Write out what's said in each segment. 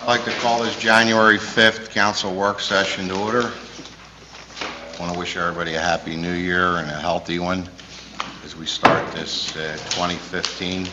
I'd like to call this January 5th council work session to order. I want to wish everybody a happy new year and a healthy one as we start this 2015.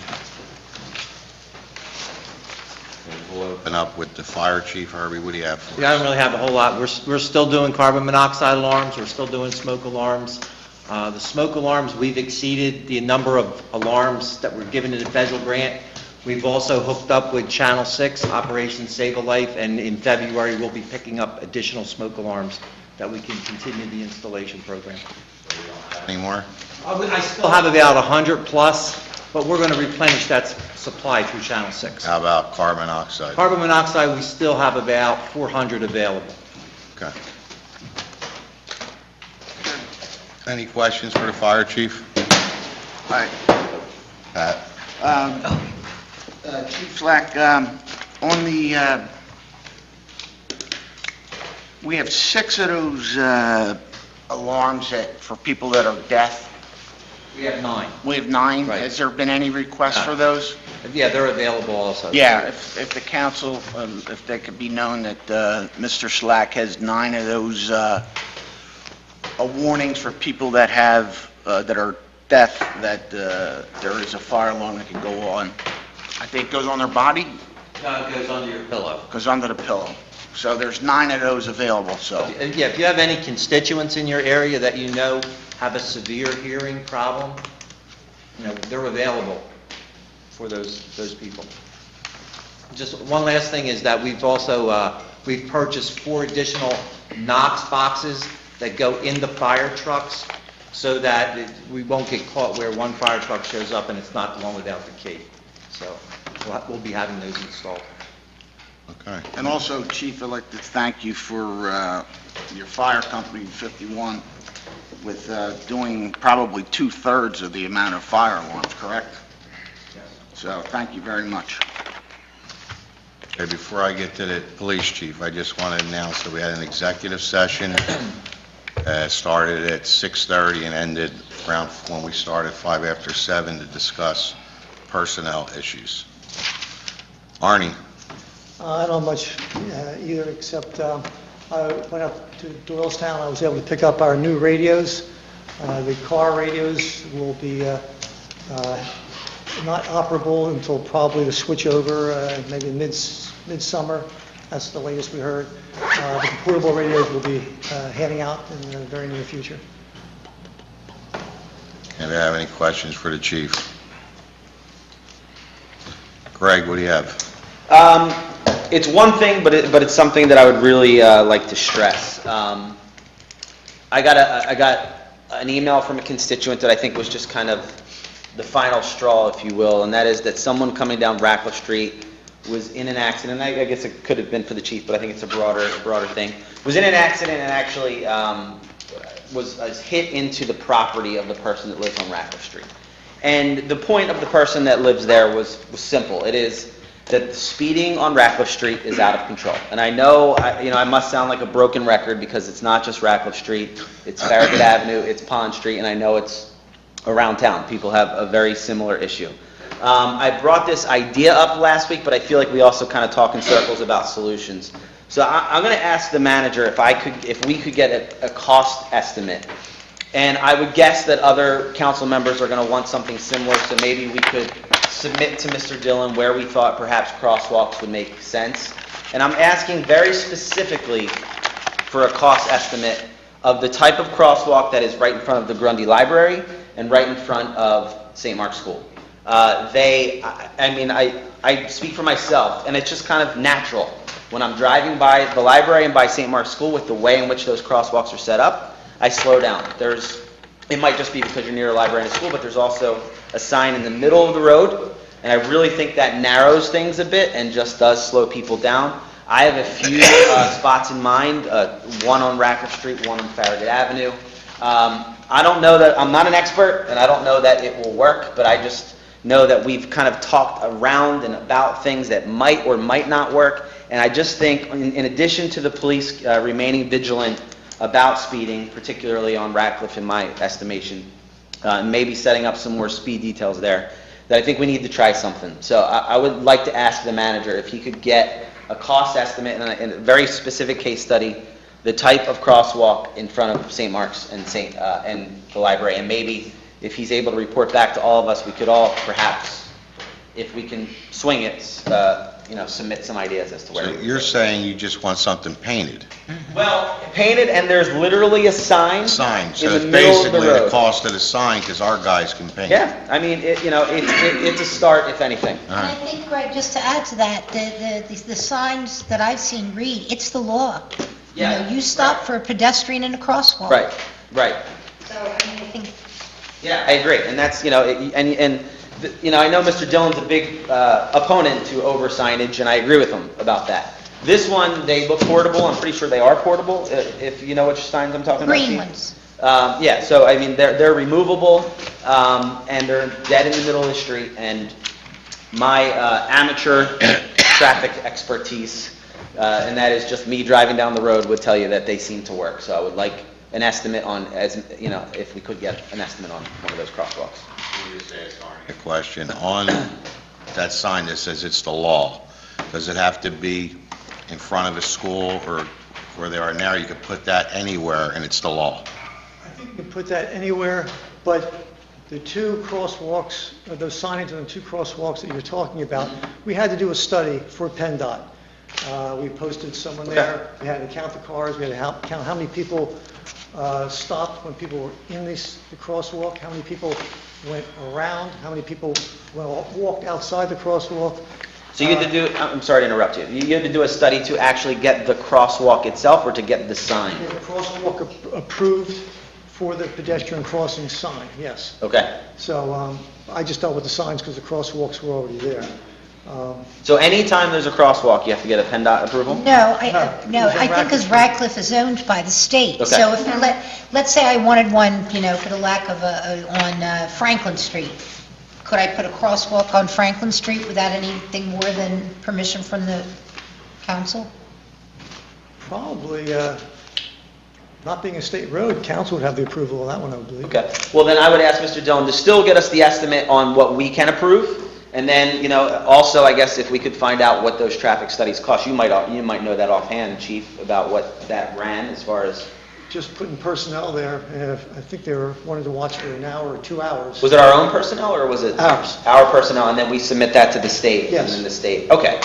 We'll open up with the fire chief. Herbie, what do you have for us? Yeah, I don't really have a whole lot. We're still doing carbon monoxide alarms. We're still doing smoke alarms. The smoke alarms, we've exceeded the number of alarms that were given in the federal grant. We've also hooked up with Channel 6, Operation Save a Life, and in February we'll be picking up additional smoke alarms that we can continue the installation program. Any more? I still have about 100 plus, but we're going to replenish that supply through Channel 6. How about carbon monoxide? Carbon monoxide, we still have about 400 available. Okay. Any questions for the fire chief? Hi. Pat? Chief Fleck, on the, we have 6 of those alarms for people that are deaf. We have 9. We have 9. Right. Has there been any requests for those? Yeah, they're available also. Yeah, if the council, if they could be known that Mr. Slack has 9 of those warnings for people that have, that are deaf, that there is a fire alarm that can go on. I think it goes on their body, No, it goes under your pillow. goes under the pillow. So there's 9 of those available, so. Yeah, if you have any constituents in your area that you know have a severe hearing problem, they're available for those people. Just one last thing is that we've also, we've purchased 4 additional Knox boxes that go in the fire trucks so that we won't get caught where one fire truck shows up and it's not the one without the key. So we'll be having those installed. Okay. And also, Chief, I'd like to thank you for your fire company, 51, with doing probably 2/3 of the amount of fire alarms, correct? Yes. So, thank you very much. Okay, before I get to the police chief, I just want to announce that we had an executive session. Started at 6:30 and ended around when we started 5 after 7 to discuss personnel issues. Arnie? I don't know much either, except I went up to Doylestown. I was able to pick up our new radios. The car radios will be not operable until probably the switchover, maybe midsummer. That's the latest we heard. The portable radios will be handing out in the very near future. Anybody have any questions for the chief? Greg, what do you have? It's one thing, but it's something that I would really like to stress. I got an email from a constituent that I think was just kind of the final straw, if you will, and that is that someone coming down Ratcliffe Street was in an accident. I guess it could have been for the chief, but I think it's a broader thing. Was in an accident and actually was hit into the property of the person that lives on Ratcliffe Street. And the point of the person that lives there was simple. It is that the speeding on Ratcliffe Street is out of control. And I know, I must sound like a broken record because it's not just Ratcliffe Street, it's Farragut Avenue, it's Pond Street, and I know it's around town. People have a very similar issue. I brought this idea up last week, but I feel like we also kind of talk in circles about solutions. So I'm going to ask the manager if we could get a cost estimate. And I would guess that other council members are going to want something similar, so maybe we could submit to Mr. Dillon where we thought perhaps crosswalks would make sense. And I'm asking very specifically for a cost estimate of the type of crosswalk that is right in front of the Grundy Library and right in front of St. Mark's School. I speak for myself, and it's just kind of natural. When I'm driving by the library and by St. Mark's School with the way in which those crosswalks are set up, I slow down. It might just be because you're near a library and a school, but there's also a sign in the middle of the road, and I really think that narrows things a bit and just does slow people down. I have a few spots in mind, one on Ratcliffe Street, one on Farragut Avenue. I don't know that, I'm not an expert, and I don't know that it will work, but I just know that we've kind of talked around and about things that might or might not work, and I just think in addition to the police remaining vigilant about speeding, particularly on Ratcliffe in my estimation, maybe setting up some more speed details there, that I think we need to try something. So I would like to ask the manager if he could get a cost estimate and a very specific case study, the type of crosswalk in front of St. Mark's and and the library, and maybe if he's able to report back to all of us, we could all perhaps, if we can swing it, submit some ideas as to where. So you're saying you just want something painted? Well, painted, and there's literally a sign. Sign, so in it's the middle of the basically the road. cost of the sign, because our guys can paint. Yeah, I mean, it's a start, if anything. All And I right. think, Greg, just to add to that, the signs that I've seen read, it's the law. Yeah. You stop for a pedestrian in a crosswalk. Right. So, I mean, I think Yeah, I agree, and that's, I know Mr. Dillon's a big opponent to over signage, and I agree with him about that. This one, they look portable, I'm pretty sure they are portable, if you know which signs I'm talking about. green Chief. ones. Yeah, so, I mean, they're removable, and they're dead in the middle of the street, and my amateur traffic expertise, and that is just me driving down the road, would tell you that they seem to work, so I would like an estimate on, if we could get an estimate on one of those crosswalks. A question, on that sign that says it's the law, does it have to be in front of a school or where they are now? You could put that anywhere and it's the law. I think you can put that anywhere, but the two crosswalks, those signage on the two crosswalks that you're talking about, we had to do a study for PennDOT. We posted someone there, we had to count the cars, we had to count how many people stopped when people were in the crosswalk, how many people went around, how many people walked outside the crosswalk. So you had to do, I'm sorry to interrupt you, you had to do a study to actually get the crosswalk itself or to get the sign? The crosswalk approved for the pedestrian crossing sign, yes. Okay. So I just dealt with the signs because the crosswalks were already there. So anytime there's a crosswalk, you have to get a PennDOT approval? No, No, I think because Radcliffe is owned by the state. Okay. So if, let's say I wanted one, for the lack of on Franklin Street, could I put a crosswalk on Franklin Street without anything more than permission from the council? Probably, not being a state road, council would have the approval of that one, I believe. Okay, well then I would ask Mr. Dillon to still get us the estimate on what we can approve, and then, also, I guess if we could find out what those traffic studies cost, you might know that offhand, Chief, about what that ran as far as, Just putting personnel there, I think they wanted to watch for an hour or 2 hours. was it our own personnel, or was it? Ours. Our personnel, and then we submit that to the state? Yes. And then the state, okay,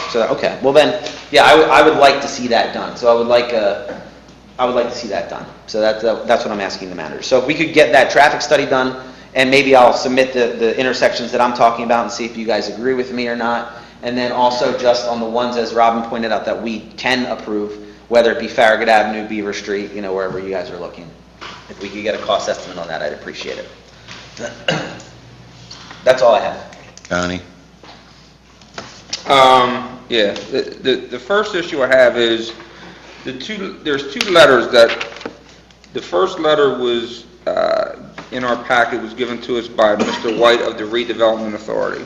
well then, yeah, I would like to see that done, so I would like to see that done, so that's what I'm asking the manager. So if we could get that traffic study done, and maybe I'll submit the intersections that I'm talking about and see if you guys agree with me or not. And then also just on the ones, as Robin pointed out, that we can approve, whether it be Farragut Avenue, Beaver Street, wherever you guys are looking. If we could get a cost estimate on that, I'd appreciate it. That's all I have. Tony? Yeah, the first issue I have is there's two letters the first letter was, in our packet, was given to us by Mr. White of the Redevelopment Authority.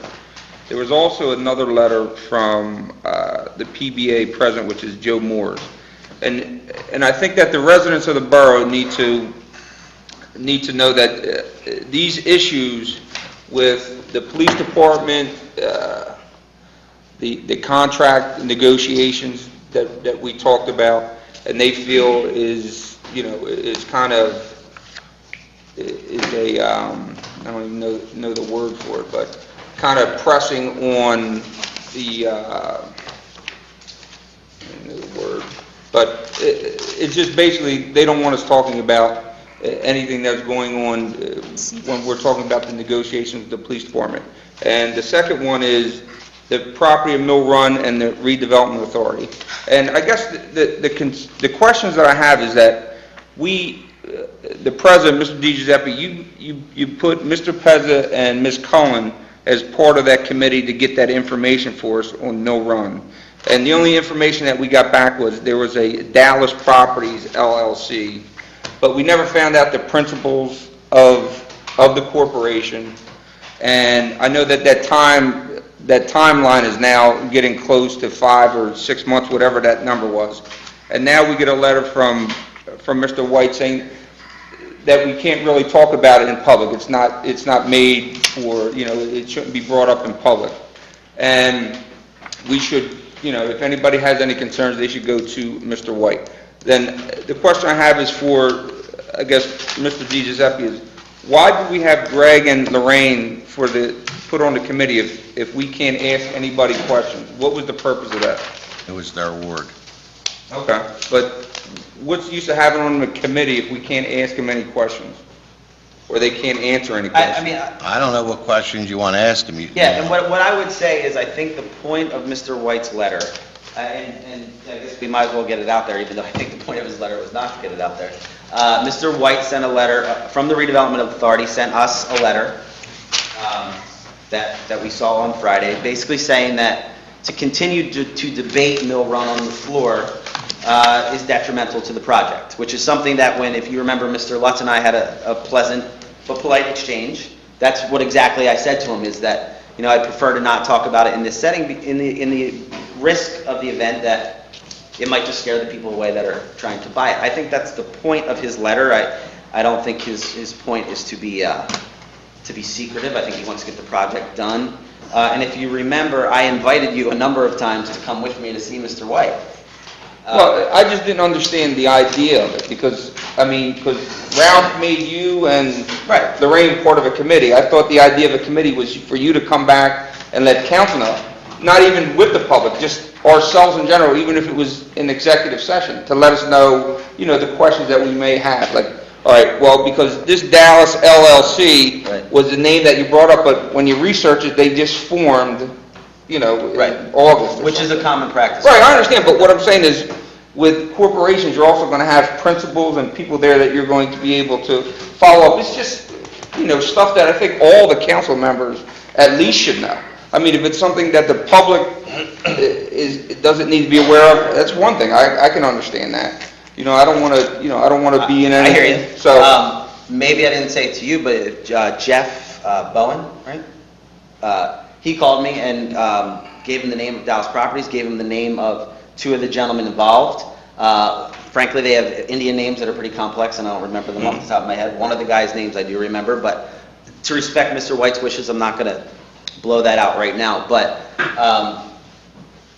There was also another letter from the PBA president, which is Joe Moores. And I think that the residents of the borough need to know that these issues with the police department, the contract negotiations that we talked about, and they feel is kind of a I don't even know the word for it, but kind of pressing on the I don't know the word, but it's just basically they don't want us talking about anything that's going on when we're talking about the negotiations with the police department. And the second one is the property of Mill Run and the redevelopment authority. And I guess the questions that I have is that the president, Mr. DiGiuseppe, you put Mr. Pezza and Ms. Cullen as part of that committee to get that information for us on Mill Run. And the only information that we got back was there was a Dallas Properties LLC, but we never found out the principles of the corporation. And I know that timeline is now getting close to 5 or 6 months, whatever that number was. And now we get a letter from Mr. White saying that we can't really talk about it in public. It's not made for, it shouldn't be brought up in public. And we should, if anybody has any concerns, they should go to Mr. White. Then the question I have is for, I guess, Mr. Di Giuseppe is, why do we have Greg and Lorraine put on the committee if we can't ask anybody questions? What was the purpose of that? It was their word. Okay, but what's the use of having on the committee if we can't ask them any questions? Or they can't answer any questions? I mean, I don't know what questions you want to ask them. Yeah, and what I would say is I think the point of Mr. White's letter, and I guess we might as well get it out there, even though I think the point of his letter was not to get it out there. Mr. White sent a letter, from the Redevelopment Authority, sent us a letter that we saw on Friday, basically saying that to continue to debate Mill Run on the floor is detrimental to the project, which is something that if you remember, Mr. Lutz and I had a pleasant but polite exchange. That's what exactly I said to him, is that, I'd prefer to not talk about it in this setting, in the risk of the event that it might just scare the people away that are trying to buy it. I think that's the point of his letter. I don't think his point is to be secretive. I think he wants to get the project done. And if you remember, I invited you a number of times to come with me to see Mr. White. Well, I just didn't understand the idea of it, because Ralph made you and Right. Lorraine part of a committee. I thought the idea of a committee was for you to come back and let council know, not even with the public, just ourselves in general, even if it was an executive session, to let us know, the questions that we may have. Like, all right, well, because this Dallas LLC Right. was the name that you brought up, but when you research it, they just formed, Right. in August. or Which is something. a common practice. Right, I understand, but what I'm saying is, with corporations, you're also going to have principals and people there that you're going to be able to follow up. It's just, stuff that I think all the council members at least should know. I mean, if it's something that the public doesn't need to be aware of, that's one thing. I can understand that. I don't want to be in any. I hear you. So, Maybe I didn't say it to you, but Jeff Bowen, right? He called me and gave him the name of Dallas Properties, gave him the name of two of the gentlemen involved. Frankly, they have Indian names that are pretty complex, and I don't remember them off the top of my head. One of the guys' names I do remember, but to respect Mr. White's wishes, I'm not going to blow that out right now. But,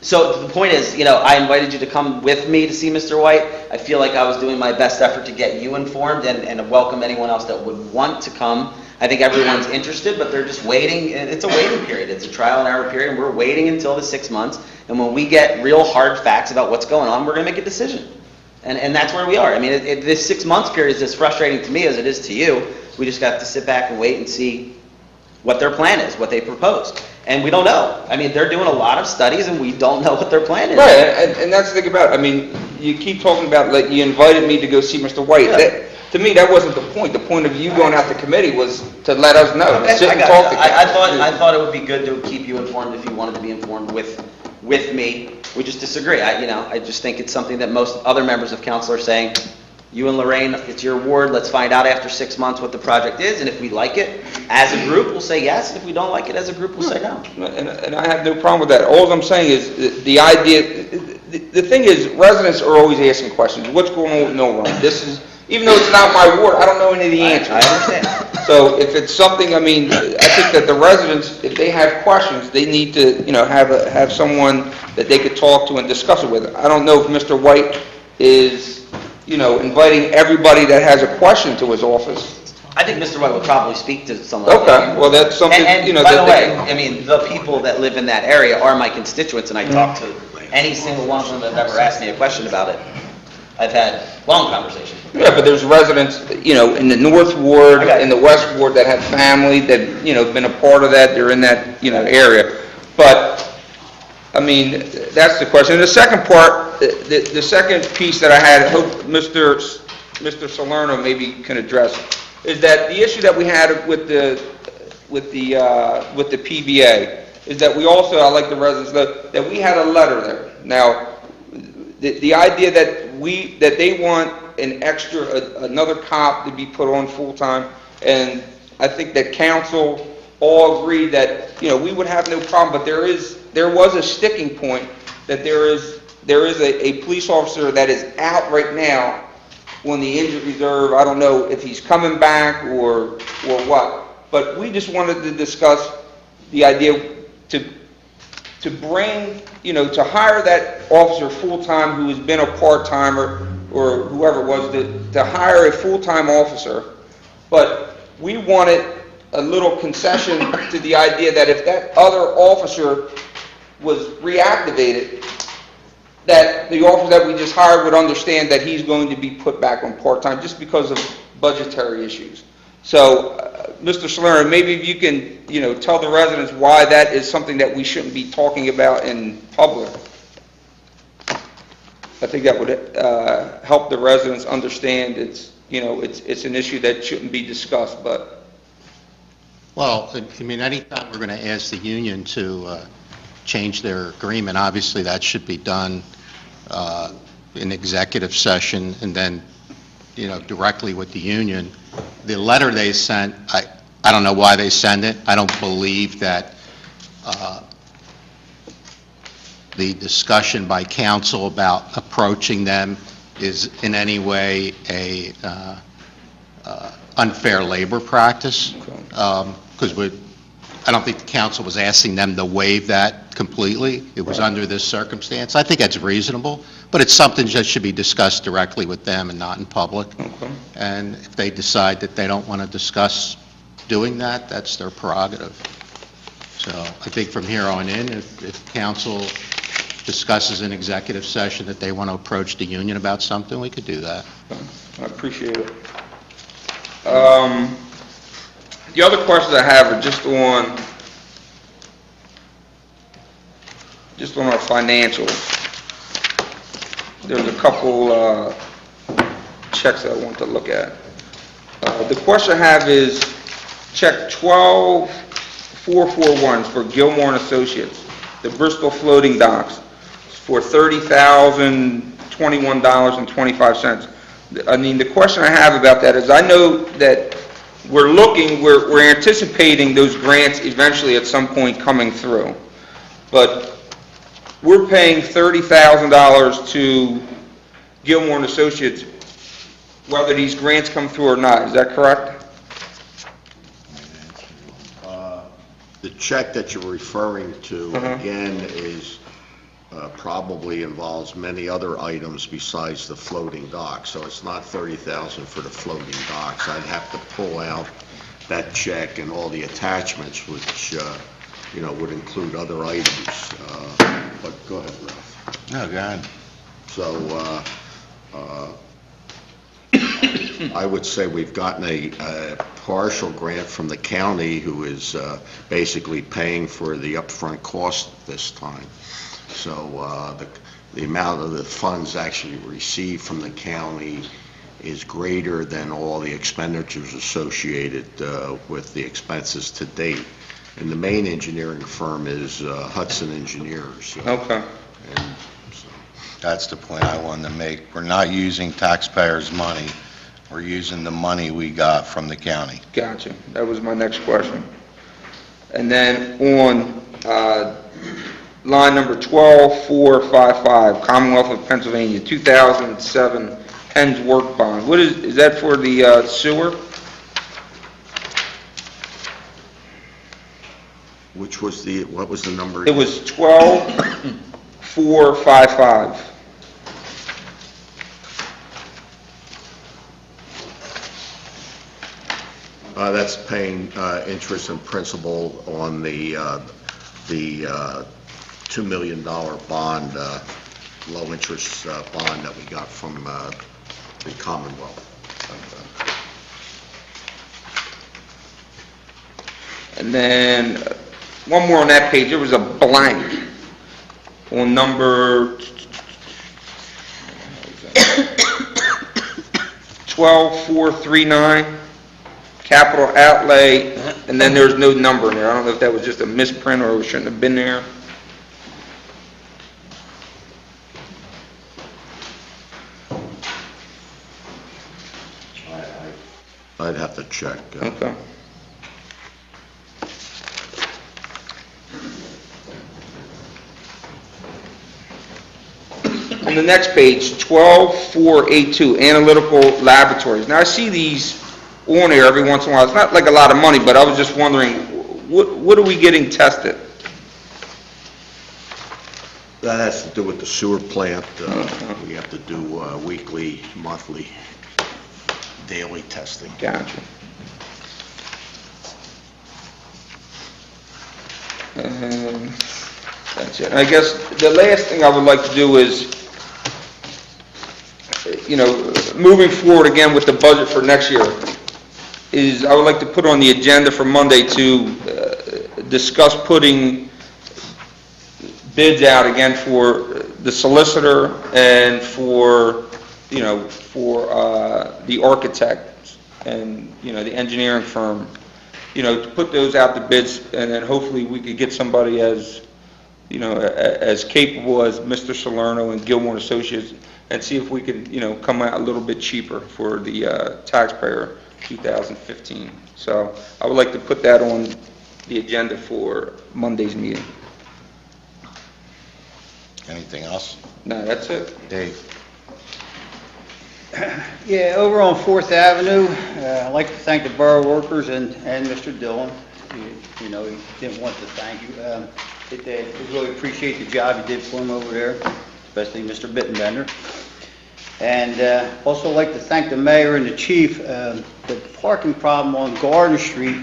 so the point is, I invited you to come with me to see Mr. White. I feel like I was doing my best effort to get you informed and welcome anyone else that would want to come. I think everyone's interested, but they're just waiting. It's a waiting period. It's a trial and error period, and we're waiting until the 6 months. And when we get real hard facts about what's going on, we're going to make a decision. And that's where we are. I mean, this 6 months period is as frustrating to me as it is to you. We just got to sit back and wait and see what their plan is, what they proposed. And we don't know. I mean, they're doing a lot of studies, and we don't know what their plan is. right, and that's the thing about it. I mean, you keep talking about, like, you invited me to go see Mr. White. Yeah. To me, that wasn't the point. The point of you going out to committee was to let us know, to Okay, sit and I talk got to you. I council. thought it would be good to keep you informed if you wanted to be informed with me. We just disagree. I just think it's something that most other members of council are saying. You and Lorraine, it's your ward. Let's find out after 6 months what the project is, and if we like it as a group, we'll say yes. And if we don't like it as a group, we'll say no. And I have no problem with that. All I'm saying is the idea, the thing is, residents are always asking questions. What's going on with Mill Run? Even though it's not my ward, I don't know any of the answers. I understand. So if it's something, I think that the residents, if they have questions, they need to, have someone that they could talk to and discuss it with. I don't know if Mr. White is, inviting everybody that has a question to his office. I think Mr. White would probably speak to someone. Okay, well, that's something, And by the way, the people that live in that area are my constituents, and I talk to any single one of them that have ever asked me a question about it. I've had long conversations. Yeah, but there's residents, in the North Ward, Okay. in the West Ward that have family that, been a part of that, they're in that, area. But, that's the question. And the second part, the second piece that I had, I hope Mr. Salerno maybe can address, is that the issue that we had with the PBA is that we also, I like the residents, that we had a letter there. Now, the idea that they want another cop to be put on full-time, and I think that council all agreed that, we would have no problem, but there was a sticking point that there is a police officer that is out right now on the injured reserve. I don't know if he's coming back or what. But we just wanted to discuss the idea to bring, to hire that officer full-time who has been a part-timer or whoever it was, to hire a full-time officer. But we wanted a little concession to the idea that if that other officer was reactivated, that the officer that we just hired would understand that he's going to be put back on part-time just because of budgetary issues. So, Mr. Schlerner, maybe if you can, tell the residents why that is something that we shouldn't be talking about in public. I think that would help the residents understand it's an issue that shouldn't be discussed, but... Well, I mean, anytime we're going to ask the union to change their agreement, obviously that should be done in executive session and then, directly with the union. The letter they sent, I don't know why they send it. I don't believe that the discussion by council about approaching them is in any way a unfair labor practice, because I don't think the council was asking them to waive that completely. It was under this circumstance. I think that's reasonable, but it's something that should be discussed directly with them and not in public. Okay. And if they decide that they don't want to discuss doing that, that's their prerogative. So I think from here on in, if council discusses in executive session that they want to approach the union about something, we could do that. I appreciate it. The other questions I have are just on our financials. There's a couple checks that I want to look at. The question I have is check 12441 for Gilmore and Associates, the Bristol floating docks, for $30,021.25. I mean, the question I have about that is I know that we're anticipating those grants eventually at some point coming through, but we're paying $30,000 to Gilmore and Associates whether these grants come through or not. Is that correct? The check that you're referring to, again, is probably involves many other items besides the floating dock. So it's not $30,000 for the floating docks. I'd have to pull out that check and all the attachments, which, would include other items. But go ahead, Ralph. No, go ahead. So, I would say we've gotten a partial grant from the county, who is basically paying for the upfront cost this time. So the amount of the funds actually received from the county is greater than all the expenditures associated with the expenses to date. And the main engineering firm is Hudson Engineers. Okay. And so, That's the point I wanted to make. We're not using taxpayers' money. We're using the money we got from the county. Gotcha. That was my next question. And then on line number 12455, Commonwealth of Pennsylvania, 2007 Penn's work bond. What is that for the sewer? what was the number? It was 12455. That's paying interest and principal on the $2 million bond, low-interest bond that we got from the Commonwealth. And then one more on that page. There was a blank on number 12439. Capital outlay, and then there's no number in there. I don't know if that was just a misprint or it shouldn't have been there. I'd have to check. Okay. on the next page, 12482, analytical laboratories. Now, I see these on there every once in a while. It's not like a lot of money, but I was just wondering, what are we getting tested? That has to do with the sewer plant. We have to do weekly, monthly, daily testing. Gotcha. That's it. I guess the last thing I would like to do is, moving forward again with the budget for next year, is I would like to put on the agenda for Monday to discuss putting bids out again for the solicitor and for the architect and, the engineering firm, to put those out to bids, and then hopefully we could get somebody as capable as Mr. Salerno and Gilmore Associates, and see if we could, come out a little bit cheaper for the taxpayer 2015. So I would like to put that on the agenda for Monday's meeting. Anything else? No, that's it. Dave? Yeah, over on Fourth Avenue, I'd like to thank the borough workers and Mr. Dillon. He didn't want to thank you. We really appreciate the job you did for him over there, especially Mr. Bittenbender. And also like to thank the mayor and the chief. The parking problem on Garden Street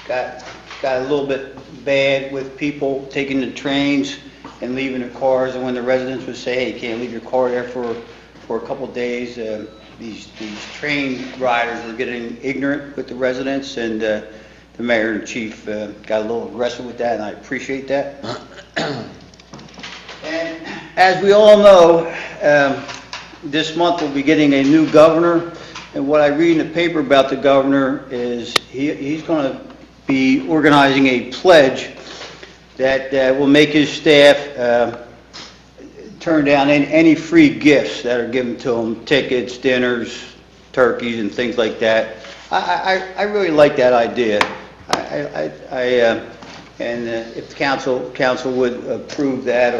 got a little bit bad with people taking the trains and leaving their cars, and when the residents would say, hey, you can't leave your car there for a couple of days, these train riders were getting ignorant with the residents, and the mayor and chief got a little aggressive with that, and I appreciate that. And as we all know, this month we'll be getting a new governor, and what I read in the paper about the governor is he's going to be organizing a pledge that will make his staff turn down any free gifts that are given to them, tickets, dinners, turkeys, and things like that. I really like that idea. And if the council would approve that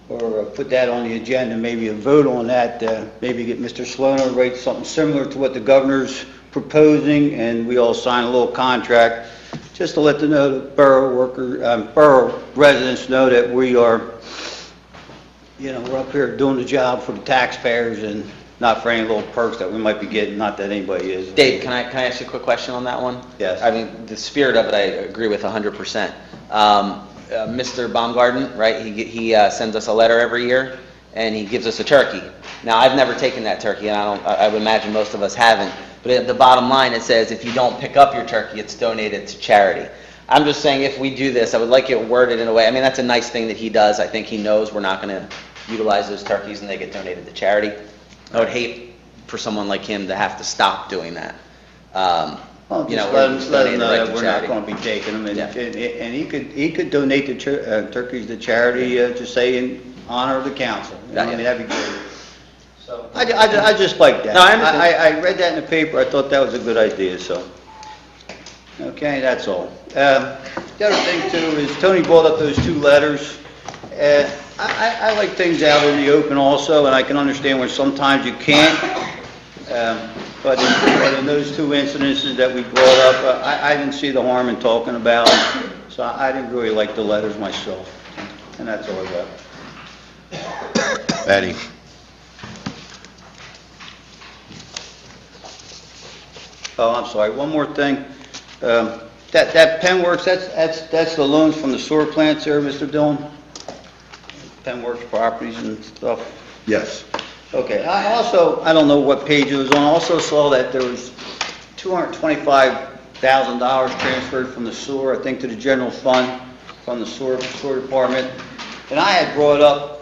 or put that on the agenda, maybe a vote on that, maybe get Mr. Sloan to write something similar to what the governor's proposing, and we all sign a little contract, just to let the borough residents know that we are, we're up here doing the job for the taxpayers and not for any little perks that we might be getting, not that anybody is. Dave, can I ask you a quick question on that one? Yes. I mean, the spirit of it, I agree with 100%. Mr. Baumgarten, right, he sends us a letter every year, and he gives us a turkey. Now, I've never taken that turkey, and I would imagine most of us haven't, but at the bottom line, it says if you don't pick up your turkey, it's donated to charity. I'm just saying, if we do this, I would like it worded in a way, I mean, that's a nice thing that he does. I think he knows we're not going to utilize those turkeys and they get donated to charity. I would hate for someone like him to have to stop doing that. Well, Or just just let donate him it know right that to we're charity. not going to be taking them, Yeah. and he could donate the turkeys to charity, to say in honor of the council. I mean, that'd be great. So, I just like that. No, I understand. I read that in the paper, I thought that was a good idea, so. Okay, that's all. The other thing too is Tony brought up those two letters. I like things out in the open also, and I can understand when sometimes you can't. But in those two incidences that we brought up, I didn't see the harm in talking about them, so I didn't really like the letters myself. And that's all I got. Betty? Oh, I'm sorry, one more thing. That Penworks, that's the loans from the sewer plants there, Mr. Dillon? Penworks properties and stuff? Yes. Okay, I don't know what page it was on, I also saw that there was $225,000 transferred from the sewer, I think, to the general fund, from the sewer department. And I had brought up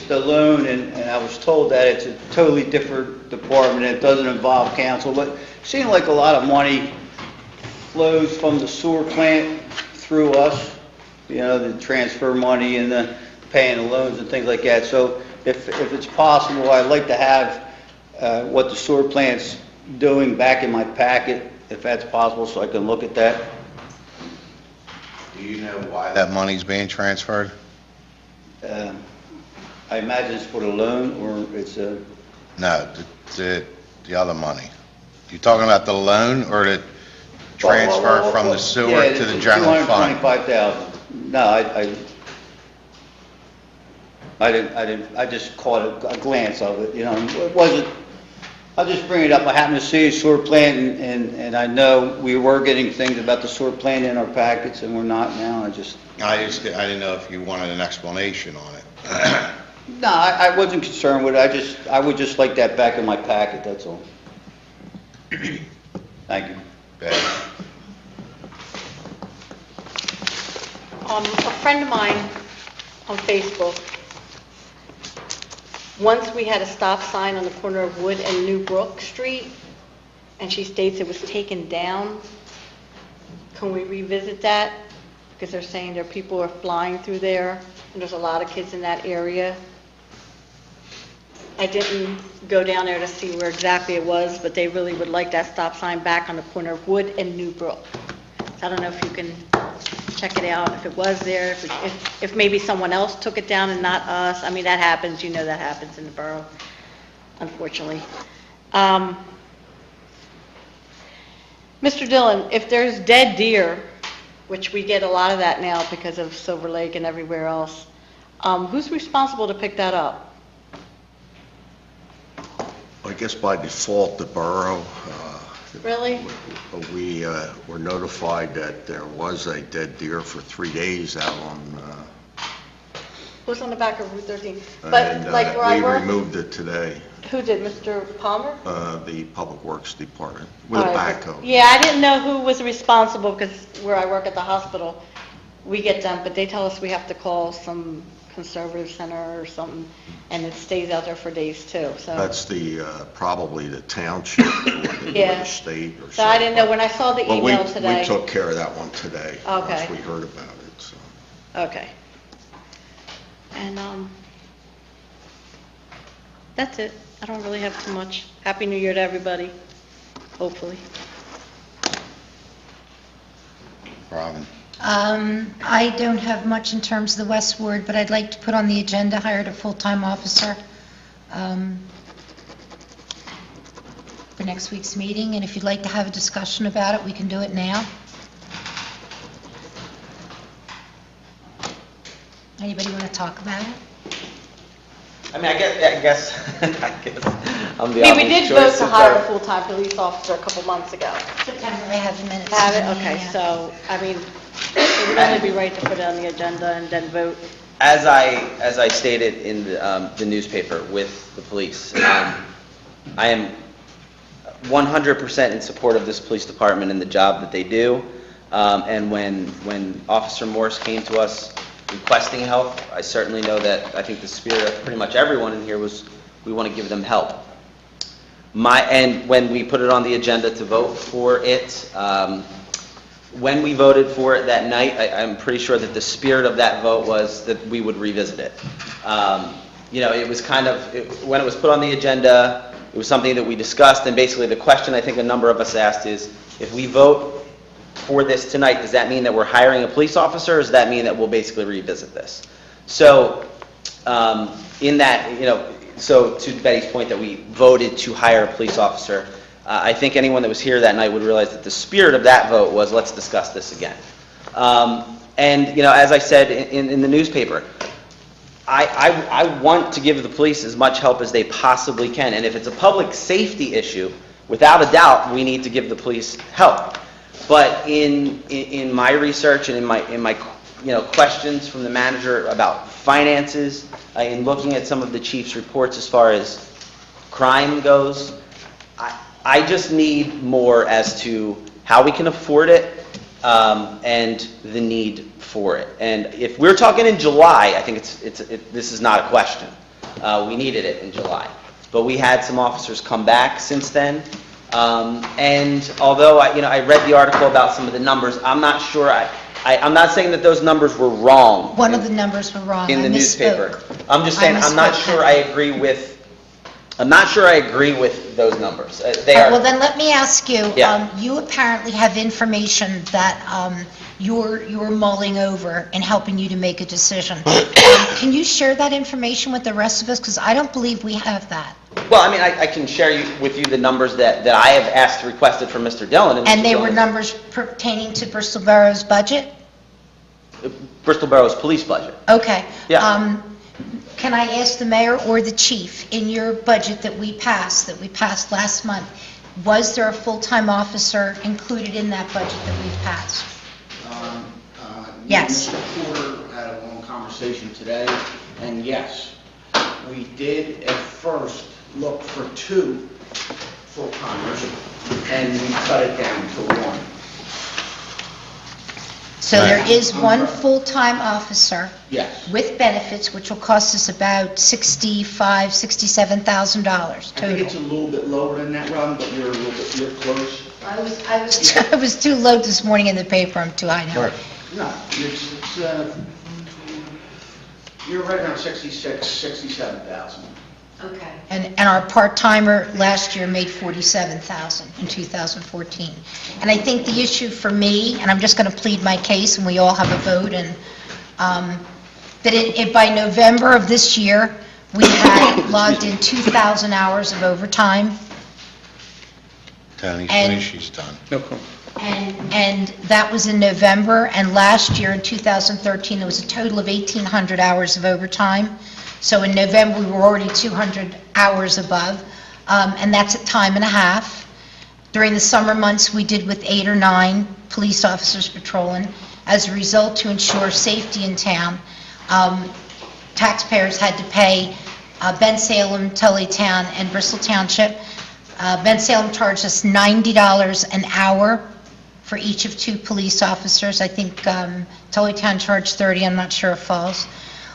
the loan, and I was told that it's a totally different department, it doesn't involve council, but it seemed like a lot of money flows from the sewer plant through us, the transfer money and the paying the loans and things like that. So if it's possible, I'd like to have what the sewer plant's doing back in my packet, if that's possible, so I can look at that. Do you know why that money's being transferred? I imagine it's for the loan, or it's a, No, the other money. You talking about the loan or the transfer from the sewer to the general fund? $225,000. No, I just caught a glance of it, you know, it wasn't, I'll just bring it up, I happened to see a sewer plant, and I know we were getting things about the sewer plant in our packets, and we're not now, I didn't know if you wanted an explanation on it. no, I wasn't concerned with it, I would just like that back in my packet, that's all. Thank you. A friend of mine on Facebook, once we had a stop sign on the corner of Wood and New Brook Street, and she states it was taken down. Can we revisit that? Because they're saying there are people who are flying through there, and there's a lot of kids in that area. I didn't go down there to see where exactly it was, but they really would like that stop sign back on the corner of Wood and New Brook. So I don't know if you can check it out, if it was there, if maybe someone else took it down and not us. I mean, that happens, you know that happens in the borough, unfortunately. Mr. Dillon, if there's dead deer, which we get a lot of that now because of Silver Lake and everywhere else, who's responsible to pick that up? I guess by default, the borough. Really? We were notified that there was a dead deer for 3 days out on, Who's on the back of Route 13? But and like where I we work, removed it today, who did, Mr. Palmer? the Public Works Department, with a All right, backhoe. yeah, I didn't know who was responsible, because where I work at the hospital, we get them, but they tell us we have to call some conservative center or something, and it stays out there for days too, so. That's probably the township or the Yeah. state or something. So I didn't know, when I saw the Well, email today. we took care of that one today. Okay. Once we heard about it, so. Okay. And, that's it. I don't really have too much. Happy New Year to everybody, hopefully. Robin? I don't have much in terms of the West Ward, but I'd like to put on the agenda, hired a full-time officer for next week's meeting, and if you'd like to have a discussion about it, we can do it now. Anybody want to talk about it? I mean, I guess I'm the I mean, we obvious did vote choice to if hire a there- full-time police officer a couple months ago. September, I have the minutes. Have it? in the Okay, meeting, yeah. so, I mean, it would only be right to put it on the agenda and then vote. As I stated in the newspaper with the police, I am 100% in support of this police department and the job that they do. And when Officer Morse came to us requesting help, I certainly know that, I think the spirit of pretty much everyone in here was, we want to give them help. And when we put it on the agenda to vote for it, when we voted for it that night, I'm pretty sure that the spirit of that vote was that we would revisit it. You know, it was kind of, when it was put on the agenda, it was something that we discussed, and basically the question I think a number of us asked is, if we vote for this tonight, does that mean that we're hiring a police officer, or does that mean that we'll basically revisit this? So, in that, you know, so to Betty's point that we voted to hire a police officer, I think anyone that was here that night would realize that the spirit of that vote was, let's discuss this again. And, you know, as I said in the newspaper, I want to give the police as much help as they possibly can, and if it's a public safety issue, without a doubt, we need to give the police help. But in my research and in my you know, questions from the manager about finances, in looking at some of the chief's reports as far as crime goes, I just need more as to how we can afford it and the need for it. And if we're talking in July, I think this is not a question. We needed it in July. But we had some officers come back since then. And although I read the article about some of the numbers, I'm not sure. I'm not saying that those numbers were wrong. One of the numbers were wrong. In I the misspoke. newspaper. I'm just saying, I'm not misspoke. sure I agree with I'm not sure I agree with those numbers. They Well, are, then let me ask you, Yeah. you apparently have information that you're mulling over and helping you to make a decision. Can you share that information with the rest of us? Because I don't believe we have that. well, I mean, I can share with you the numbers that I have asked, requested from Mr. Dillon. And Mr. they were Dillon- numbers pertaining to Bristol Borough's budget? Bristol Borough's police budget. Okay. Yeah. Can I ask the mayor or the chief, in your budget that we passed last month, was there a full-time officer included in that budget that we've passed? Yes. Mr. Porter had a long conversation today, and yes, we did at first look for 2 full-timers, and we cut it down to 1. So there is one full-time officer Yes. with benefits, which will cost us about $67,000 I think it's a total. little bit lower than that, Ron, but you're close. I was too low this morning in the paper, I'm too high now. No, you're right around 67,000. Okay. And our part-timer last year made $47,000 in 2014. And I think the issue for me, and I'm just going to plead my case, and we all have a vote, and that by November of this year, we had logged in 2,000 hours of overtime, Tony's And- finished, she's done. No problem. and that was in November, and last year, in 2013, there was a total of 1,800 hours of overtime. So in November, we were already 200 hours above, and that's at time and a half. During the summer months, we did with 8 or 9 police officers patrolling. As a result, to ensure safety in town, taxpayers had to pay Ben Salem, Tullytown, and Bristol Township. Ben Salem charged us $90 an hour for each of 2 police officers. I think Tullytown charged $30, I'm not sure if Falls.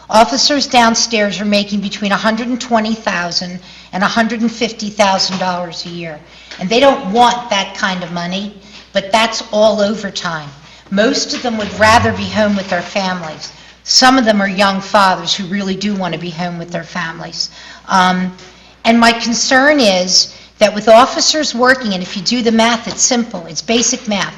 Officers downstairs are making between $120,000 and $150,000 a year. And they don't want that kind of money, but that's all overtime. Most of them would rather be home with their families. Some of them are young fathers who really do want to be home with their families. And my concern is that with officers working, and if you do the math, it's simple, it's basic math.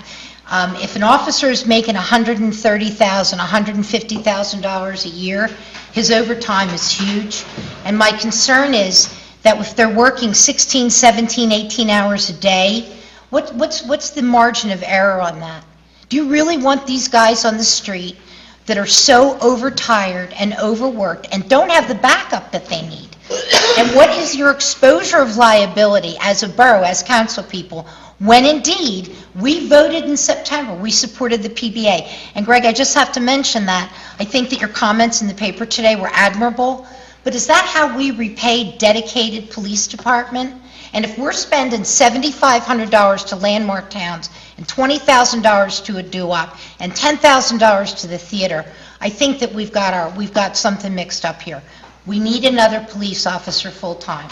If an officer is making $130,000, $150,000 a year, his overtime is huge. And my concern is that if they're working 16, 17, 18 hours a day, what's the margin of error on that? Do you really want these guys on the street that are so overtired and overworked and don't have the backup that they need? And what is your exposure of liability as a borough, as council people, when indeed we voted in September, we supported the PBA? And Greg, I just have to mention that I think that your comments in the paper today were admirable, but is that how we repay dedicated police department? And if we're spending $7,500 to landmark towns and $20,000 to a doo-wop and $10,000 to the theater, I think that we've got something mixed up here. We need another police officer full-time.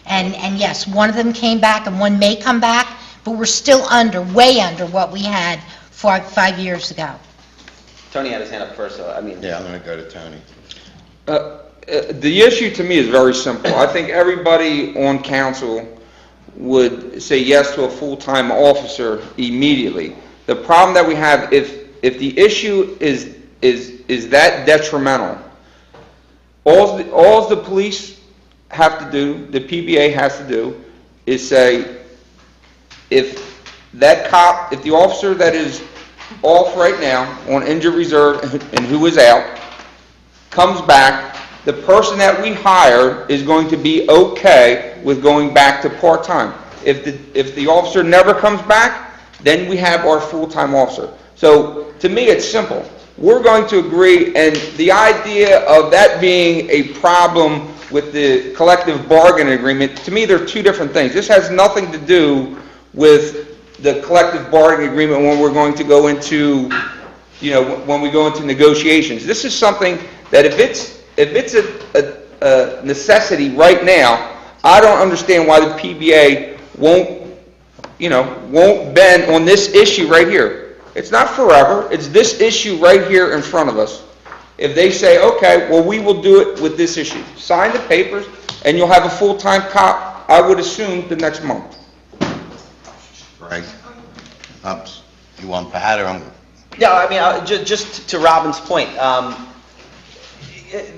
And yes, one of them came back and one may come back, but we're still way under what we had 5 years ago. Tony had his hand up first, so I mean... Yeah, I'm going to go to Tony. The issue to me is very simple. I think everybody on council would say yes to a full-time officer immediately. The problem that we have, if the issue is that detrimental, all the police have to do, the PBA has to do, is say, if the officer that is off right now on injured reserve and who is out comes back, the person that we hire is going to be okay with going back to part-time. If the officer never comes back, then we have our full-time officer. So, to me, it's simple. We're going to agree, and the idea of that being a problem with the collective bargaining agreement, to me, they're 2 different things. This has nothing to do with the collective bargaining agreement when we're going to go into, when we go into negotiations. This is something that if it's a necessity right now, I don't understand why the PBA won't bend on this issue right here. It's not forever, it's this issue right here in front of us. If they say, okay, well, we will do it with this issue, sign the papers, and you'll have a full-time cop, I would assume, the next month. Greg, you want Pat or I'm? Yeah, I mean, just to Robin's point,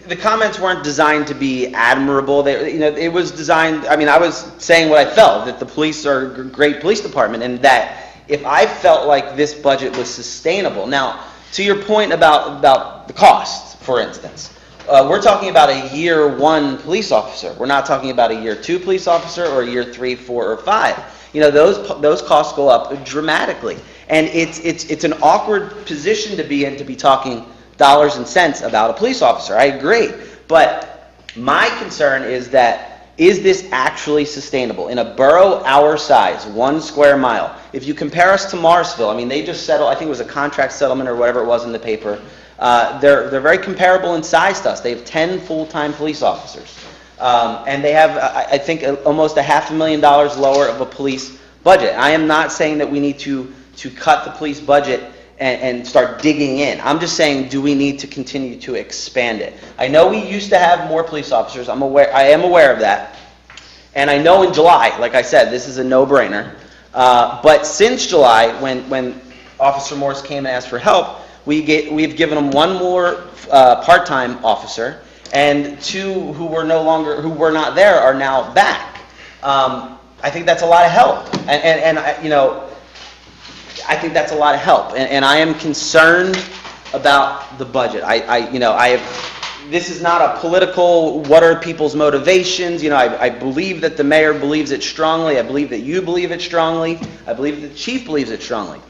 the comments weren't designed to be admirable. It was designed, I mean, I was saying what I felt, that the police are a great police department, and that if I felt like this budget was sustainable. Now, to your point about the cost, for instance, we're talking about a year 1 police officer. We're not talking about a year 2 police officer or a year 3, 4, or 5. Those costs go up dramatically. And it's an awkward position to be in, to be talking dollars and cents about a police officer. I agree. But my concern is this actually sustainable? In a borough our size, 1 square mile, if you compare us to Morrisville, I mean, they just settled, I think it was a contract settlement or whatever it was in the paper. They're very comparable in size to us. They have 10 full-time police officers. And they have, I think, almost $500,000 lower of a police budget. I am not saying that we need to cut the police budget and start digging in. I'm just saying, do we need to continue to expand it? I know we used to have more police officers. I am aware of that. And I know in July, like I said, this is a no-brainer. But since July, when Officer Morse came and asked for help, we've given him 1 more part-time officer, and 2 who were not there are now back. I think that's a lot of help, and I think that's a lot of help, and I am concerned about the budget. This is not a political, what are people's motivations? I believe that the mayor believes it strongly. I believe that you believe it strongly. I believe that the chief believes it strongly.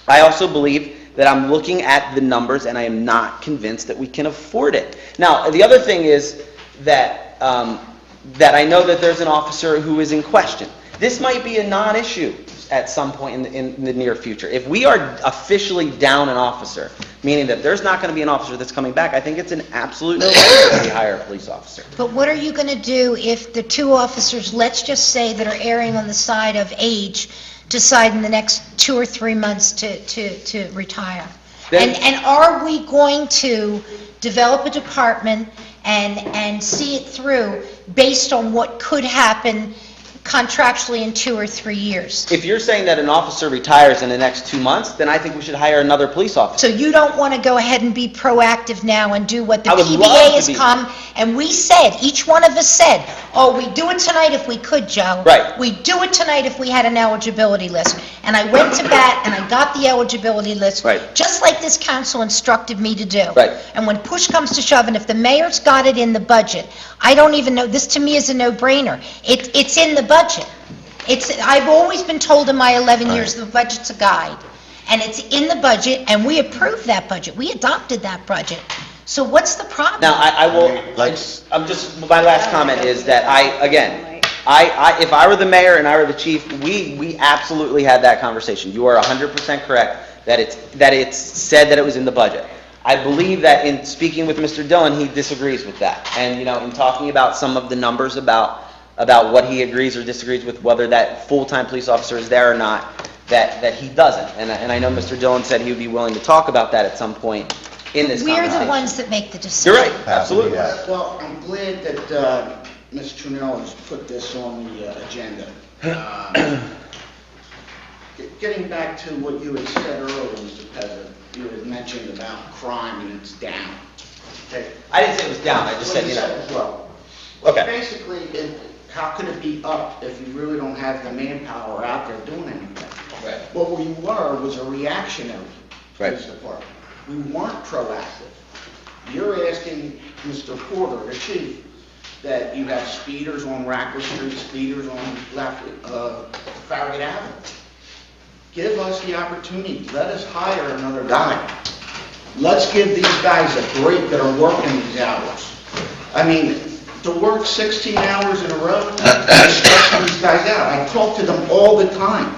I also believe that I'm looking at the numbers and I am not convinced that we can afford it. Now, the other thing is that I know that there's an officer who is in question. This might be a non-issue at some point in the near future. If we are officially down an officer, meaning that there's not going to be an officer that's coming back, I think it's an absolute no-brainer that we hire a police officer. But what are you going to do if the 2 officers, let's just say, that are erring on the side of age, decide in the next 2 or 3 months to retire? And are we going to develop a department and see it through based on what could happen contractually in 2 or 3 years? If you're saying that an officer retires in the next 2 months, then I think we should hire another police officer. So you don't want to go ahead and be proactive now and do what the I would love PBA to has be. come, and we said, each one of us said, oh, we'd do it tonight if we could, Joe. Right. We'd do it tonight if we had an eligibility list. And I went to bat and I got the eligibility list. Right. Just like this council instructed me to do. Right. And when push comes to shove, and if the mayor's got it in the budget, I don't even know, this to me is a no-brainer. It's in the budget. I've always been told in my 11 years, the budget's a guide. And it's in the budget, and we approved that budget. We adopted that budget. So what's the problem? Now, my last comment is that if I were the mayor and I were the chief, we absolutely had that conversation. You are 100% correct that it's said that it was in the budget. I believe that in speaking with Mr. Dillon, he disagrees with that. And, in talking about some of the numbers about what he agrees or disagrees with, whether that full-time police officer is there or not, that he doesn't. And I know Mr. Dillon said he would be willing to talk about that at some point in this conversation. We're the ones that make the decision. You're right, absolutely. Well, I'm glad that Ms. Trunell has put this on the agenda. Getting back to what you had said earlier, Mr. Pezza, you had mentioned about crime and it's down. Okay? I didn't say it was down, I just What said, you said as well. Okay. Basically, how can it be up if you really don't have the manpower out there doing anything? Right. What we were was a reactionary police Right. department. We weren't proactive. You're asking Mr. Porter, the chief, that you have speeders on Rackler Street, speeders on Farragut Avenue. Give us the opportunity. Let us hire another guy. Let's give these guys a break that are working these hours. I mean, to work 16 hours in a row, is stressing these guys out. I talk to them all the time.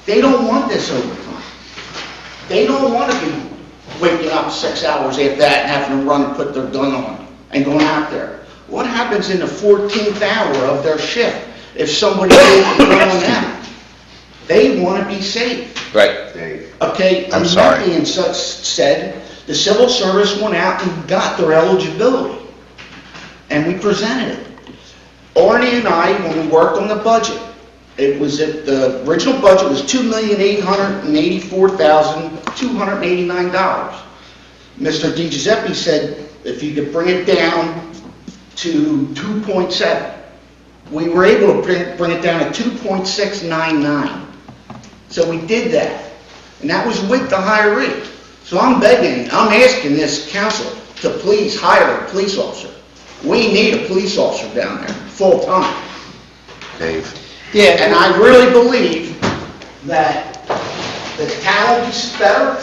They don't want this overtime. They don't want to be waking up 6 hours after that and having to run and put their gun on and going out there. What happens in the 14th hour of their shift if somebody goes to run on them? They want to be safe. Right. Okay, I'm and sorry. that being said, the civil service went out and got their eligibility, and we presented it. Arnie and I, when we worked on the budget, the original budget was $2,884,289. Mr. Di Giuseppe said if you could bring it down to 2.7. We were able to bring it down to 2.699. So we did that, and that was with the higher rate. So I'm asking this council to please hire a police officer. We need a police officer down there, full-time. Dave? Yeah. And I really believe that the town will be better,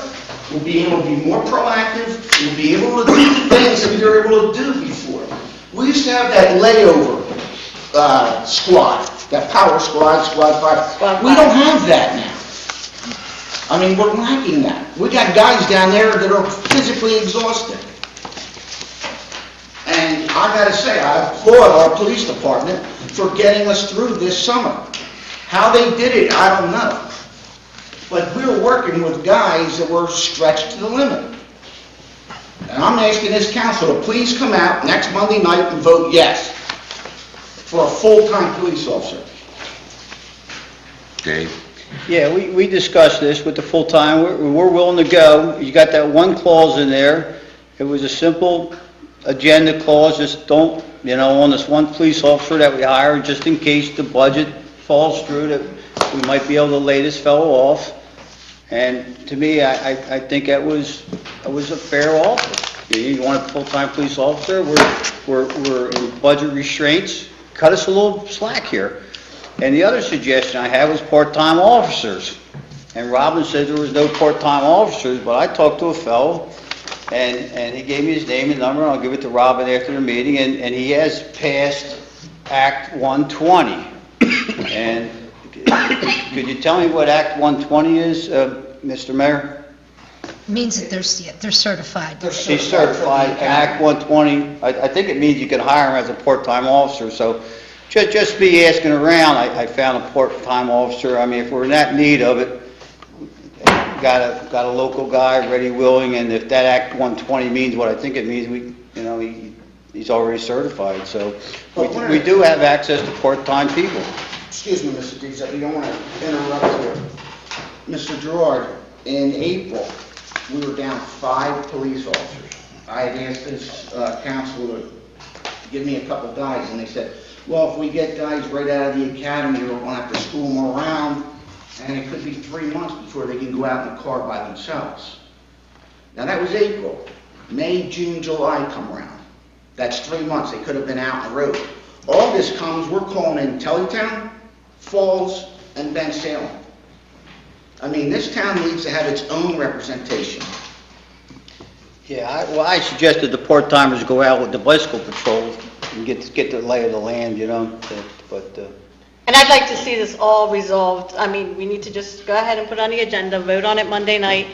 we'll be able to be more proactive, we'll be able to do things that we were able to do before. We used to have that layover squad, that power squad, squad 5. We don't have that now. I mean, we're lacking that. We got guys down there that are physically exhausted. And I gotta say, I applaud our police department for getting us through this summer. How they did it, I don't know. But we were working with guys that were stretched to the limit. And I'm asking this council to please come out next Monday night and vote yes for a full-time police officer. Dave? Yeah, we discussed this with the full-time, we're willing to go. You got that one clause in there. It was a simple agenda clause, just don't, on this one police officer that we hire, just in case the budget falls through, that we might be able to lay this fellow off. And to me, I think that was a fair offer. You want a full-time police officer, we're in budget restraints, cut us a little slack here. And the other suggestion I had was part-time officers. And Robin said there was no part-time officers, but I talked to a fellow, and he gave me his name and number, and I'll give it to Robin after the meeting, and he has passed Act 120. And could you tell me what Act 120 is, Mr. Mayor? Means that they're certified. He's certified, and Act 120, I think it means you can hire him as a part-time officer, so just be asking around, I found a part-time officer. I mean, if we're in that need of it, got a local guy ready, willing, and if that Act 120 means what I think it means, he's already certified, so we do have access to part-time people. Excuse me, Mr. Dees, I don't want to interrupt here. Mr. Gerard, in April, we were down 5 police officers. I had asked this council to give me a couple guys, and they said, well, if we get guys right out of the academy, we're going to have to school them around, and it could be 3 months before they can go out in the car by themselves. Now, that was April. May, June, July come around. That's 3 months. They could have been out on the road. August comes, we're calling in Tellytown, Falls, and Ben Salem. I mean, this town needs to have its own representation. Yeah, I suggested the part-timers go out with the bicycle patrol and get the lay of the land, but... And I'd like to see this all resolved. I mean, we need to just go ahead and put it on the agenda, vote on it Monday night.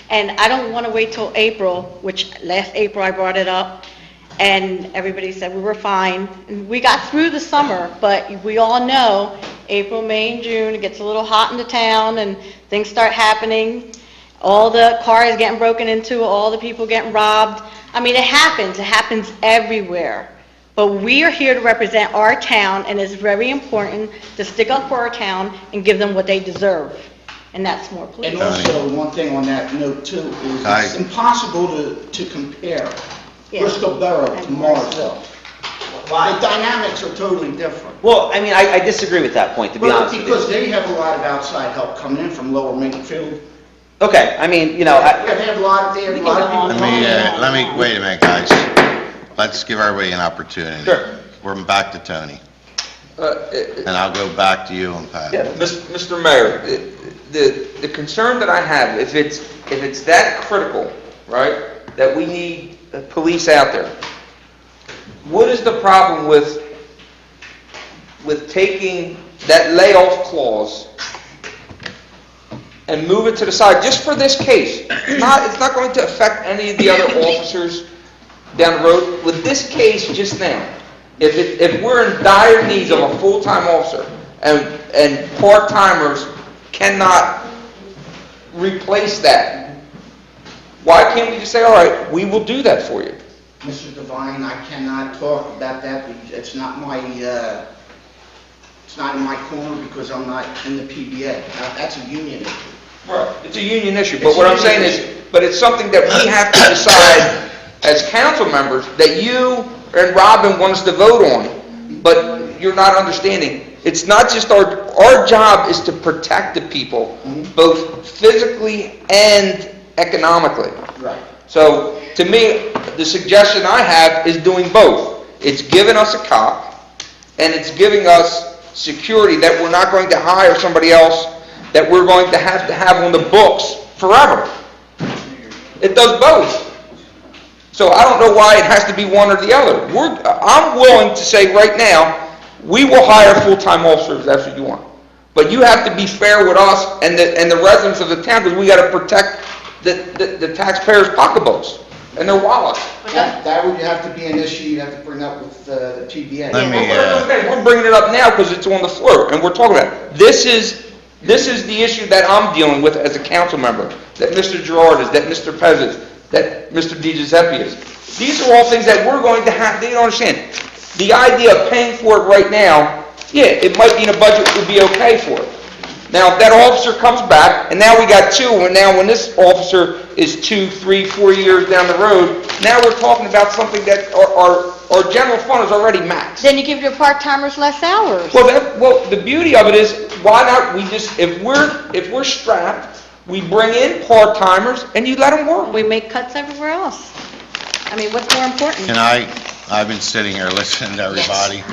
And I don't want to wait till April, which last April I brought it up, and everybody said we were fine. And we got through the summer, but we all know April, May, and June, it gets a little hot in the town and things start happening. All the cars getting broken into, all the people getting robbed. I mean, it happens everywhere. But we are here to represent our town, and it's very important to stick up for our town and give them what they deserve. And that's more police. And also, one thing on that note too, is it's impossible to compare Bristol Borough to Morrisville. The dynamics are totally different. Well, I mean, I disagree with that point, to be honest with you. Because they have a lot of outside help coming in from Lower Makefield. Okay, I mean, They have a lot of people. Let me, wait a minute, guys. Let's give everybody an opportunity. Sure. We're back to Tony. And I'll go back to you and Pat. Yeah, Mr. Mayor, the concern that I have, if it's that critical, right, that we need police out there, what is the problem with taking that layoff clause and move it to the side, just for this case? It's not going to affect any of the other officers down the road. With this case just now, if we're in dire needs of a full-time officer and part-timers cannot replace that, why can't we just say, all right, we will do that for you? Mr. Devine, I cannot talk about that. It's not my, it's not in my corner because I'm not in the PBA. That's a union issue. Right, it's a union issue, but what I'm saying is, but it's something that we have to decide as council members, that you and Robin want us to vote on, but you're not understanding. It's not just our job is to protect the people, both physically and economically. Right. So, to me, the suggestion I have is doing both. It's giving us a cop, and it's giving us security that we're not going to hire somebody else that we're going to have on the books forever. It does both. So I don't know why it has to be one or the other. I'm willing to say right now, we will hire full-time officers if that's what you want. But you have to be fair with us and the residents of the town, because we got to protect the taxpayers' pocketbooks and their wallets. That would have to be an issue you'd have to bring up with the PBA. We're bringing it up now because it's on the floor, and we're talking about it. This is the issue that I'm dealing with as a council member, that Mr. Gerard is, that Mr. Pez is, that Mr. DiGiuseppe is. These are all things that we're going to have, they don't understand. The idea of paying for it right now, yeah, it might be in a budget, it would be okay for it. Now, if that officer comes back, and now we got two, and now when this officer is 2, 3, 4 years down the road, now we're talking about something that our general fund is already maxed. Then you give your part-timers less hours. Well, the beauty of it is, why not, we just, if we're strapped, we bring in part-timers, and you let them work. We make cuts everywhere else. I mean, what's more important? I've been sitting here listening to everybody.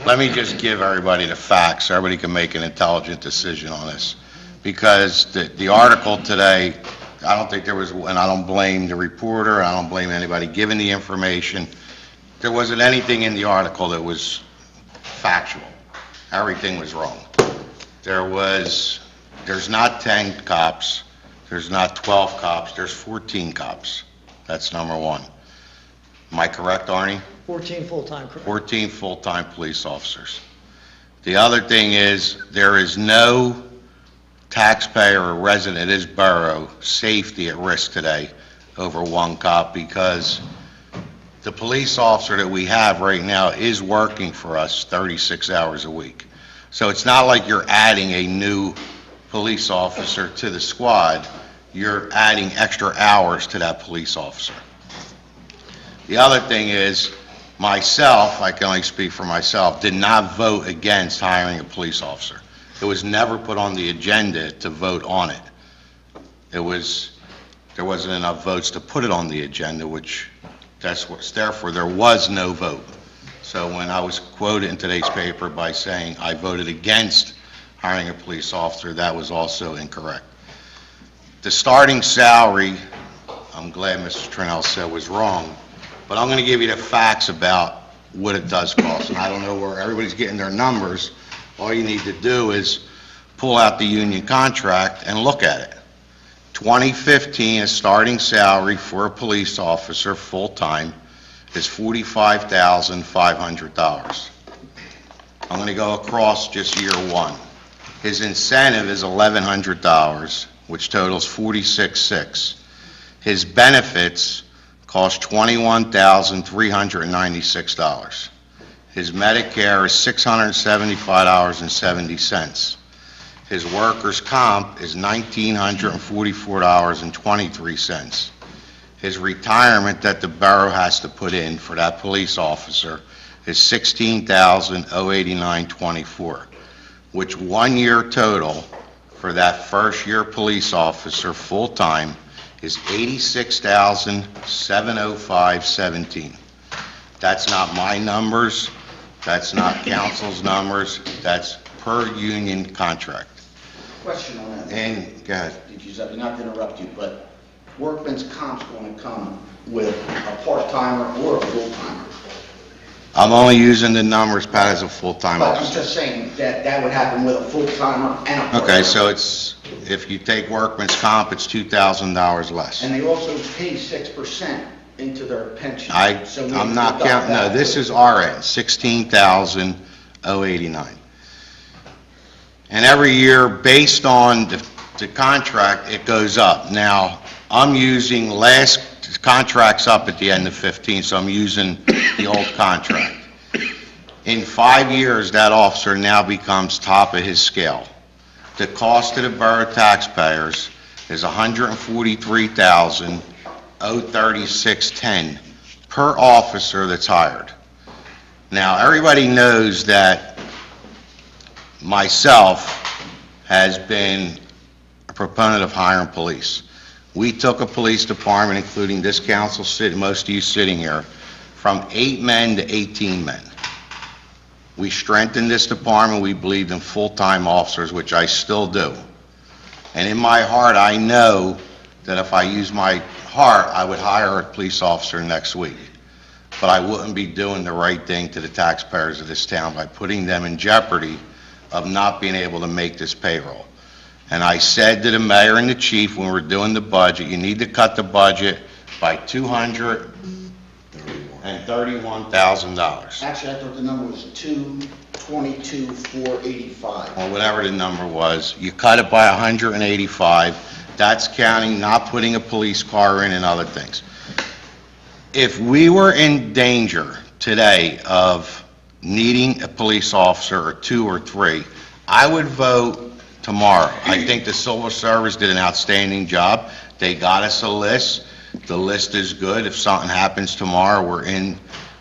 Let me just give everybody the facts, so everybody can make an intelligent decision on this. Because the article today, I don't think there was, and I don't blame the reporter, I don't blame anybody giving the information. There wasn't anything in the article that was factual. Everything was wrong. There's not 10 cops, there's not 12 cops, there's 14 cops. That's number one. Am I correct, Arnie? 14 full-time, correct? 14 full-time police officers. The other thing is, there is no taxpayer or resident of this borough safety at risk today over one cop, because the police officer that we have right now is working for us 36 hours a week. So it's not like you're adding a new police officer to the squad, you're adding extra hours to that police officer. The other thing is, myself, I can only speak for myself, did not vote against hiring a police officer. It was never put on the agenda to vote on it. There wasn't enough votes to put it on the agenda, which that's what's there for. There was no vote. So when I was quoted in today's paper by saying I voted against hiring a police officer, that was also incorrect. The starting salary, I'm glad Mr. Trinnell said was wrong, but I'm going to give you the facts about what it does cost. And I don't know where everybody's getting their numbers. All you need to do is pull out the union contract and look at it. 2015, a starting salary for a police officer, full-time, is $45,500. I'm going to go across just year one. His incentive is $1,100, which totals $46,600. His benefits cost $21,396. His Medicare is $675.70. His workers' comp is $1,944.23. His retirement that the borough has to put in for that police officer is $16,089.24, which 1 year total for that first year police officer full-time is $86,705.17. That's not my numbers, that's not council's numbers, that's per union contract. Question on that. And, go ahead. Giuseppe, not to interrupt you, but workman's comp's going to come with a part-timer or a full-timer. I'm only using the numbers, Pat, as a full-time But I'm officer. just saying that that would happen with a full-timer and a part-timer. Okay, so if you take workman's comp, it's $2,000 less. And they also pay 6% into their pension. So I'm maybe not deduct counting, no, that this too. is our end, $16,089. And every year, based on the contract, it goes up. Now, I'm using last his contract's up at the end of 15, so I'm using the old contract. In 5 years, that officer now becomes top of his scale. The cost to the borough taxpayers is $143,036.10 per officer that's hired. Now, everybody knows that myself has been a proponent of hiring police. We took a police department, including this council, most of you sitting here, from 8 men to 18 men. We strengthened this department. We believed in full-time officers, which I still do. And in my heart, I know that if I use my heart, I would hire a police officer next week. But I wouldn't be doing the right thing to the taxpayers of this town by putting them in jeopardy of not being able to make this payroll. And I said to the mayor and the chief when we were doing the budget, you need to cut the budget by $231,000. Actually, I thought the number was 222,485. Or whatever the number was, you cut it by 185, that's counting not putting a police car in and other things. If we were in danger today of needing a police officer or 2 or 3, I would vote tomorrow. I think the Civil Service did an outstanding job. They got us a list. The list is good. If something happens tomorrow,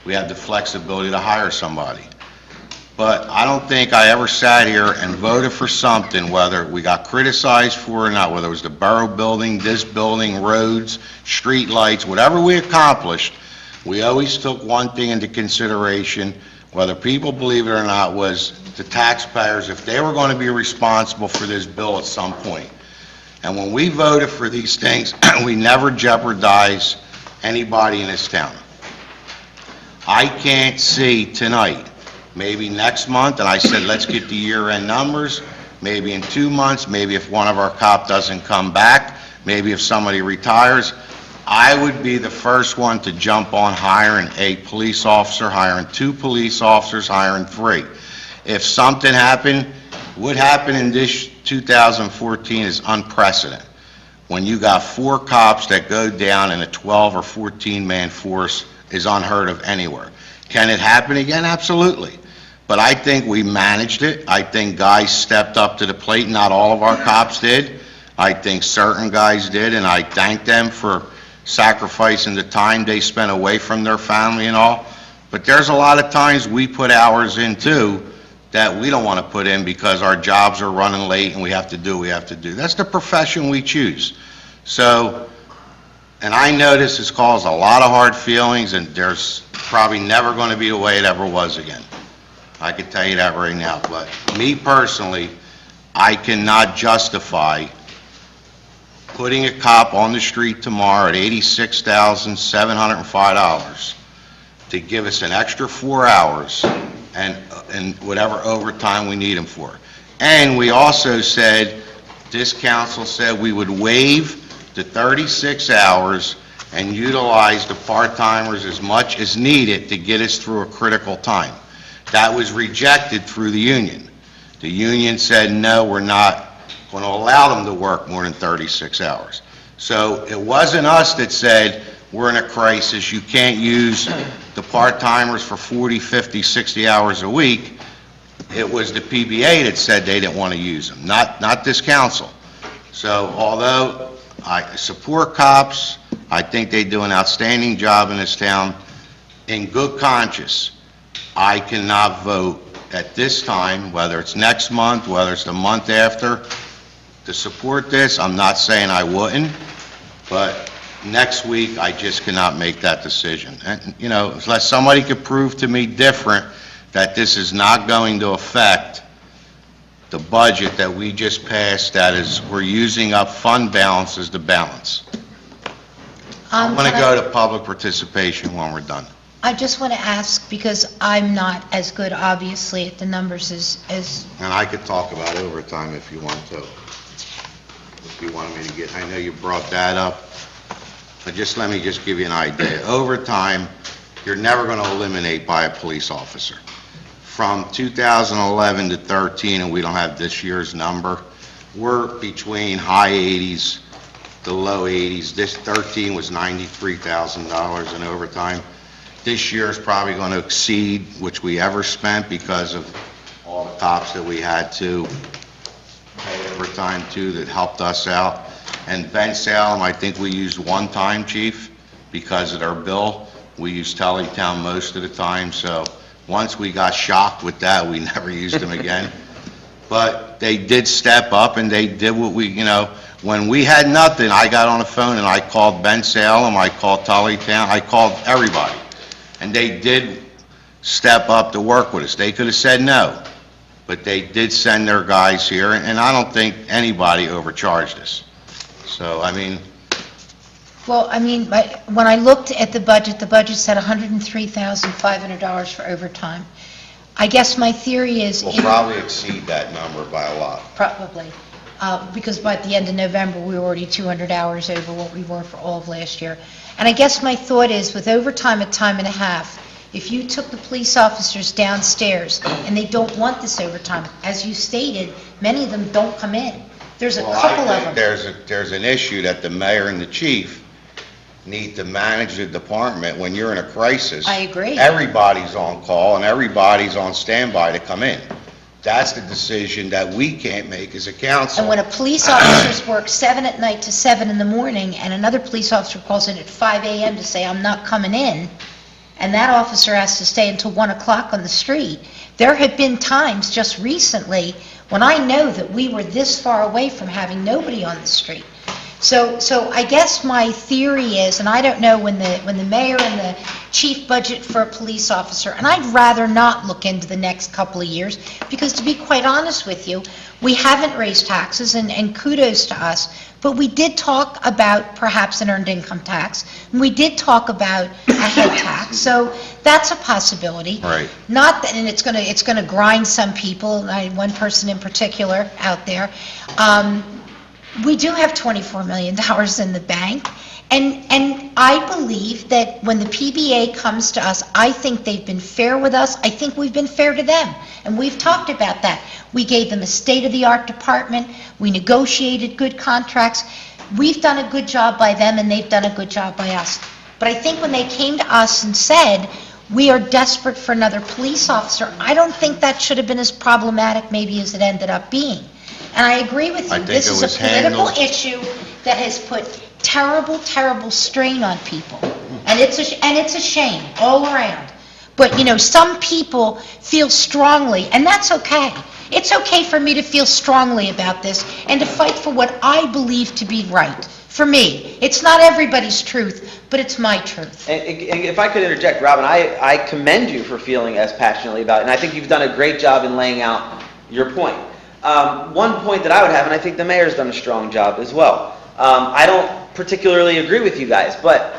we have the flexibility to hire somebody. But I don't think I ever sat here and voted for something, whether we got criticized for it or not, whether it was the borough building, this building, roads, street lights, whatever we accomplished, we always took one thing into consideration, whether people believe it or not, was the taxpayers, if they were going to be responsible for this bill at some point. And when we voted for these things, we never jeopardized anybody in this town. I can't see tonight, maybe next month, and I said, let's get the year-end numbers, maybe in 2 months, maybe if one of our cop doesn't come back, maybe if somebody retires, I would be the first one to jump on hiring a police officer, hiring 2 police officers, hiring 3. If something happened, what happened in this 2014 is unprecedented. When you got 4 cops that go down in a 12 or 14-man force is unheard of anywhere. Can it happen again? Absolutely. But I think we managed it. I think guys stepped up to the plate. Not all of our cops did. I think certain guys did, and I thank them for sacrificing the time they spent away from their family and all. But there's a lot of times we put hours in too that we don't want to put in because our jobs are running late and we have to do what we have to do. That's the profession we choose. So, and I know this has caused a lot of hard feelings, and there's probably never going to be the way it ever was again. I can tell you that right now. But me personally, I cannot justify putting a cop on the street tomorrow at $86,705 to give us an extra 4 hours and whatever overtime we need him for. And we also said, this council said we would waive the 36 hours and utilize the part-timers as much as needed to get us through a critical time. That was rejected through the union. The union said, no, we're not going to allow them to work more than 36 hours. So it wasn't us that said, we're in a crisis, you can't use the part-timers for 40, 50, 60 hours a week. It was the PBA that said they didn't want to use them, not this council. So although I support cops, I think they do an outstanding job in this town, in good conscience, I cannot vote at this time, whether it's next month, whether it's the month after, to support this. I'm not saying I wouldn't, but next week, I just cannot make that decision. And, you know, unless somebody could prove to me different that this is not going to affect the budget that we just passed, that is, we're using up fund balances to balance. I'm going to go to public participation when we're done. I just want to ask, because I'm not as good, obviously, at the numbers as And I could talk about overtime if you want to. If you wanted me to get, I know you brought that up, but just let me just give you an idea. Overtime, you're never going to eliminate by a police officer. From 2011 to 13, and we don't have this year's number, we're between high 80s the low 80s. This 13 was $93,000 in overtime. This year is probably going to exceed which we ever spent because of all the cops that we had to pay overtime to that helped us out. And Ben Salem, I think we used one time, Chief, because of their bill. We used Teletown most of the time, so once we got shocked with that, we never used them again. But they did step up and they did what we, when we had nothing, I got on the phone and I called Ben Salem, I called Teletown, I called everybody. And they did step up to work with us. They could have said no, but they did send their guys here, and I don't think anybody overcharged us. So, Well, when I looked at the budget said $103,500 for overtime. I guess my theory is... we'll probably exceed that number by a lot. Probably, because by the end of November, we were already 200 hours over what we were for all of last year. And I guess my thought is, with overtime at time and a half, if you took the police officers downstairs and they don't want this overtime, as you stated, many of them don't come in. There's a couple of them. There's an issue that the mayor and the chief need to manage the department when you're in a crisis. I agree. Everybody's on call and everybody's on standby to come in. That's the decision that we can't make as a council. And when a police officer works 7 at night to 7 in the morning, and another police officer calls in at 5 a.m. to say, "I'm not coming in," and that officer has to stay until 1 o'clock on the street, there have been times just recently when I know that we were this far away from having nobody on the street. So I guess my theory is, and I don't know when the mayor and the chief budget for a police officer, and I'd rather not look into the next couple of years, because to be quite honest with you, we haven't raised taxes, and kudos to us, but we did talk about perhaps an earned income tax, and we did talk about a head tax, so that's a possibility. Right. Not that, and it's gonna grind some people, one person in particular out there. We do have $24 million in the bank, and I believe that when the PBA comes to us, I think they've been fair with us. I think we've been fair to them, and we've talked about that. We gave them a state-of-the-art department. We negotiated good contracts. We've done a good job by them, and they've done a good job by us. But I think when they came to us and said, "We are desperate for another police officer," I don't think that should have been as problematic maybe as it ended up being. And I agree with I you, think this it is a was political handled- issue that has put terrible, terrible strain on people. And it's a shame, all around. But, some people feel strongly, and that's okay. It's okay for me to feel strongly about this and to fight for what I believe to be right. For me, it's not everybody's truth, but it's my truth. And if I could interject, Robin, I commend you for feeling as passionately about it, and I think you've done a great job in laying out your point. One point that I would have, and I think the mayor's done a strong job as well. I don't particularly agree with you guys, but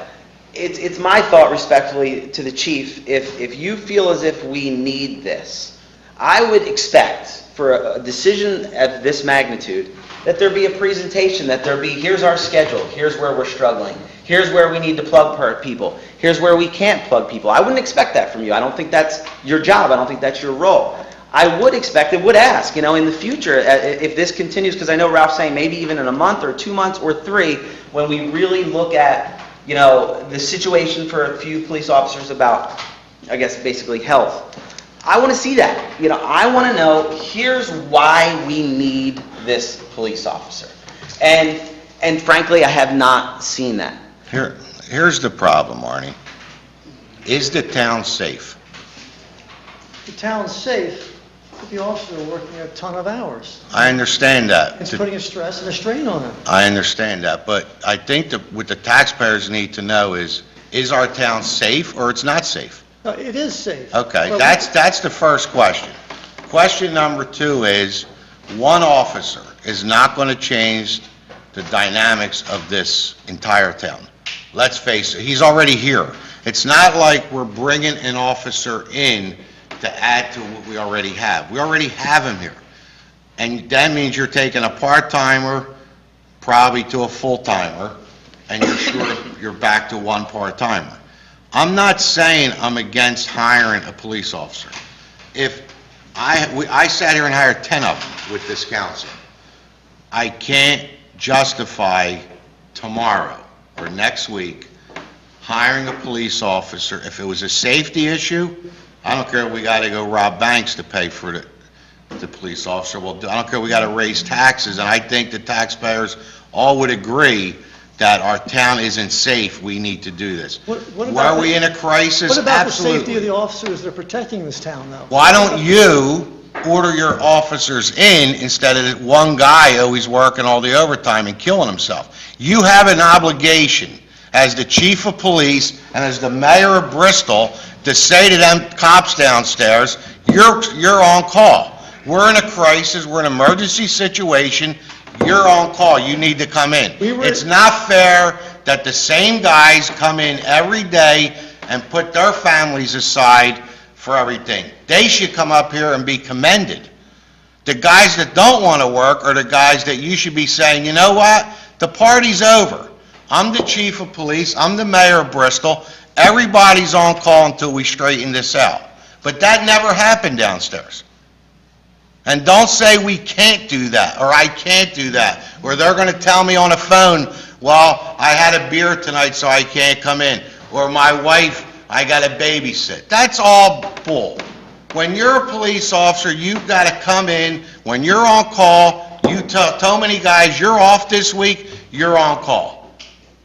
it's my thought respectfully to the chief, if you feel as if we need this, I would expect for a decision of this magnitude that there be a presentation, that there be, here's our schedule, here's where we're struggling, here's where we need to plug people, here's where we can't plug people. I wouldn't expect that from you. I don't think that's your job. I don't think that's your role. I would expect, and would ask, in the future, if this continues, because I know Ralph's saying maybe even in a month or 2 months or 3, when we really look at, the situation for a few police officers about, I guess, basically health. I want to see that. I want to know, here's why we need this police officer. And frankly, I have not seen that. Here's the problem, Arnie. Is the town safe? The town's safe, but the officers are working a ton of hours. I understand that. It's putting a stress and a strain on them. I understand that, but I think that what the taxpayers need to know is our town safe or it's not safe? It is safe. Okay, But that's the first question. Question number 2 is, one officer is not going to change the dynamics of this entire town. Let's face it, he's already here. It's not like we're bringing an officer in to add to what we already have. We already have him here. And that means you're taking a part-timer probably to a full-timer, and you're back to one part-timer. I'm not saying I'm against hiring a police officer. If I sat here and hired 10 of them with this council, I can't justify tomorrow or next week, hiring a police officer, if it was a safety issue, I don't care if we got to go rob banks to pay for the police officer. Well, I don't care, we got to raise taxes, and I think the taxpayers all would agree that our town isn't safe, we need to do this. What about Were we in a crisis? What about the safety of Absolutely. the officers that are protecting this town, though? Why don't you order your officers in instead of one guy always working all the overtime and killing himself? You have an obligation as the chief of police and as the mayor of Bristol to say to them cops downstairs, you're on call. We're in a crisis, we're in an emergency situation, you're on call, you need to come in. It's not fair that the same guys come in every day and put their families aside for everything. They should come up here and be commended. The guys that don't want to work are the guys that you should be saying, you know what, the party's over. I'm the chief of police, I'm the mayor of Bristol, everybody's on call until we straighten this out. But that never happened downstairs. And don't say we can't do that, or I can't do that, or they're going to tell me on the phone, well, I had a beer tonight so I can't come in, or my wife, I got to babysit. That's all bull. When you're a police officer, you've got to come in, when you're on call, you tell many guys, you're off this week, you're on call.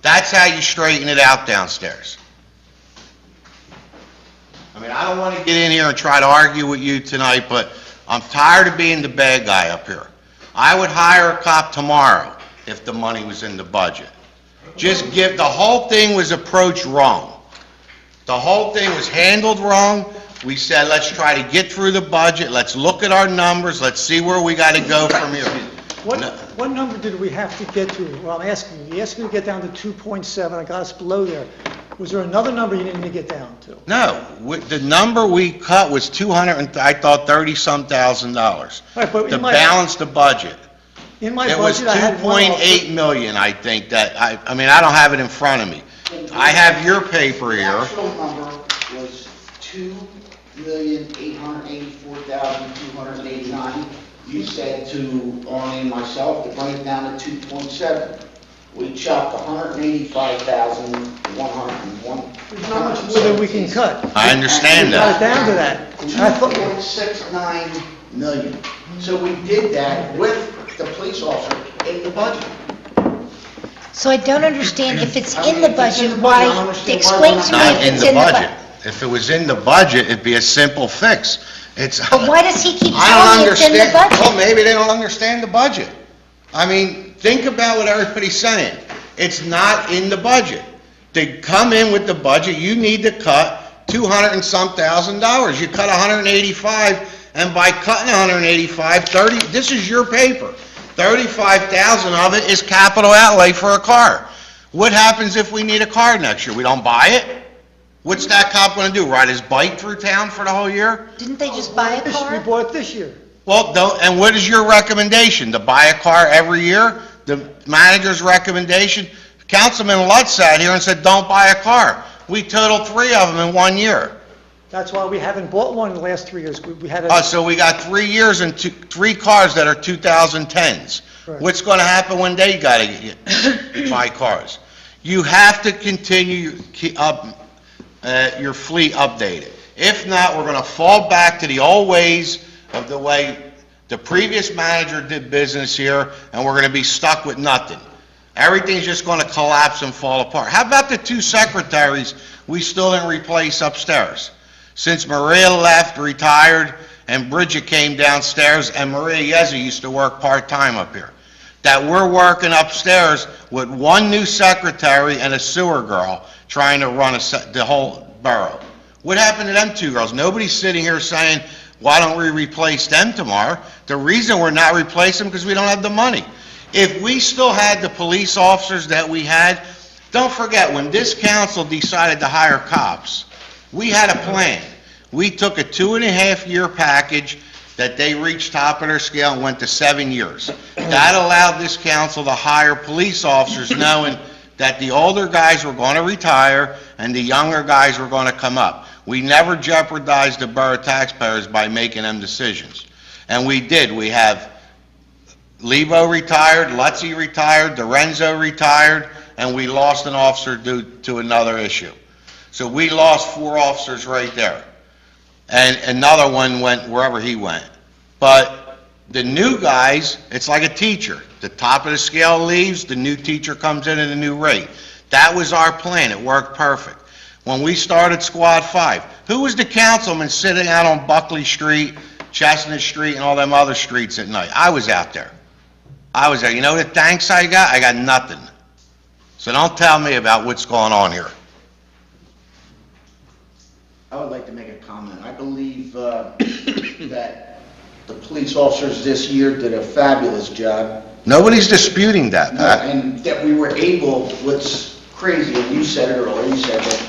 That's how you straighten it out downstairs. I mean, I don't want to get in here and try to argue with you tonight, but I'm tired of being the bad guy up here. I would hire a cop tomorrow if the money was in the budget. The whole thing was approached wrong. The whole thing was handled wrong. We said, let's try to get through the budget, let's look at our numbers, let's see where we got to go from here. What number did we have to get to? Well, I'm asking you asked me to get down to 2.7, I got us below there. Was there another number you needed to get down to? No, the number we cut was I thought $30-some thousand. Right, but To in my- balance the budget. In my It was budget, I had one officer. 2.8 million, I think, that, I mean, I don't have it in front of me. I have your paper The here. actual number was $2,884,289. You said to Arnie and myself to bring it down to 2.7. We chopped 185,101. There's not much more that we can cut. I understand We got it that. down to that. And I thought- 2.69 million. So we did that with the police officer in the budget. So I don't understand, if it's I in mean, the if it's in budget, the budget, I why, don't understand explain why to we're me Not if in it's the in the budget. budget. If it was in the budget, it'd be a simple fix. But why does he keep I telling don't me it's in the understand. Well, budget? maybe they don't understand the budget. I mean, think about what everybody's saying. It's not in the budget. To come in with the budget, you need to cut 200 and some $1,000. You cut 185, and by cutting 185, this is your paper. 35,000 of it is capital outlay for a car. What happens if we need a car next year? We don't buy it? What's that cop gonna do, ride his bike through town for the whole year? Didn't they just buy a We car? bought it this year. Well, and what is your recommendation? To buy a car every year? The manager's recommendation? Councilman Lutz sat here and said, don't buy a car. We totaled 3 of them in 1 year. That's why we haven't bought one in the last 3 years. We had a... So we got 3 years and 3 cars that are 2010s. Correct. What's gonna happen when they gotta buy cars? You have to continue your fleet updated. If not, we're gonna fall back to the old ways of the way the previous manager did business here, and we're gonna be stuck with nothing. Everything's just gonna collapse and fall apart. How about the 2 secretaries we still didn't replace upstairs? Since Maria left, retired, and Bridget came downstairs, and Maria Yezi used to work part-time up here, that we're working upstairs with 1 new secretary and a sewer girl trying to run the whole borough. What happened to them 2 girls? Nobody's sitting here saying, why don't we replace them tomorrow? The reason we're not replacing them because we don't have the money. If we still had the police officers that we had, don't forget, when this council decided to hire cops, we had a plan. We took a 2.5-year package that they reached top of their scale and went to 7 years. That allowed this council to hire police officers knowing that the older guys were going to retire and the younger guys were going to come up. We never jeopardized the borough taxpayers by making them decisions. And we did. We have Lebo retired, Lutzy retired, Dorenzo retired, and we lost an officer due to another issue. So we lost 4 officers right there. And another one went wherever he went. But the new guys, it's like a teacher. The top of the scale leaves, the new teacher comes in at a new rate. That was our plan. It worked perfect. When we started Squad 5, who was the councilman sitting out on Buckley Street, Chestnut Street, and all them other streets at night? I was out there. I was there. You know the thanks I got? I got nothing. So don't tell me about what's going on here. I would like to make a comment. I believe that the police officers this year did a fabulous job. Nobody's disputing that, Pat. And that we were able, what's crazy, and you said it earlier, you said that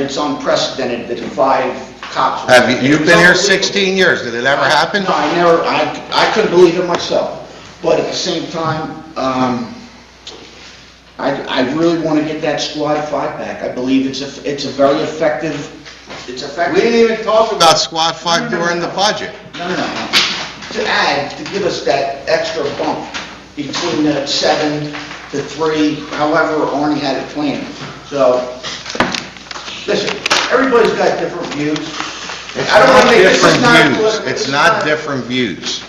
it's unprecedented that 5 cops. Have you, you've been here 16 years, did it ever happen? No, I couldn't believe it myself. But at the same time, I really want to get that Squad 5 back. I believe it's a very effective, We didn't even talk about Squad 5 during the budget. No. To add, to give us that extra bump between the 7 to 3, however Arnie had it planned. So, listen, everybody's got different views. I don't want to make this is not a political- It's not different views.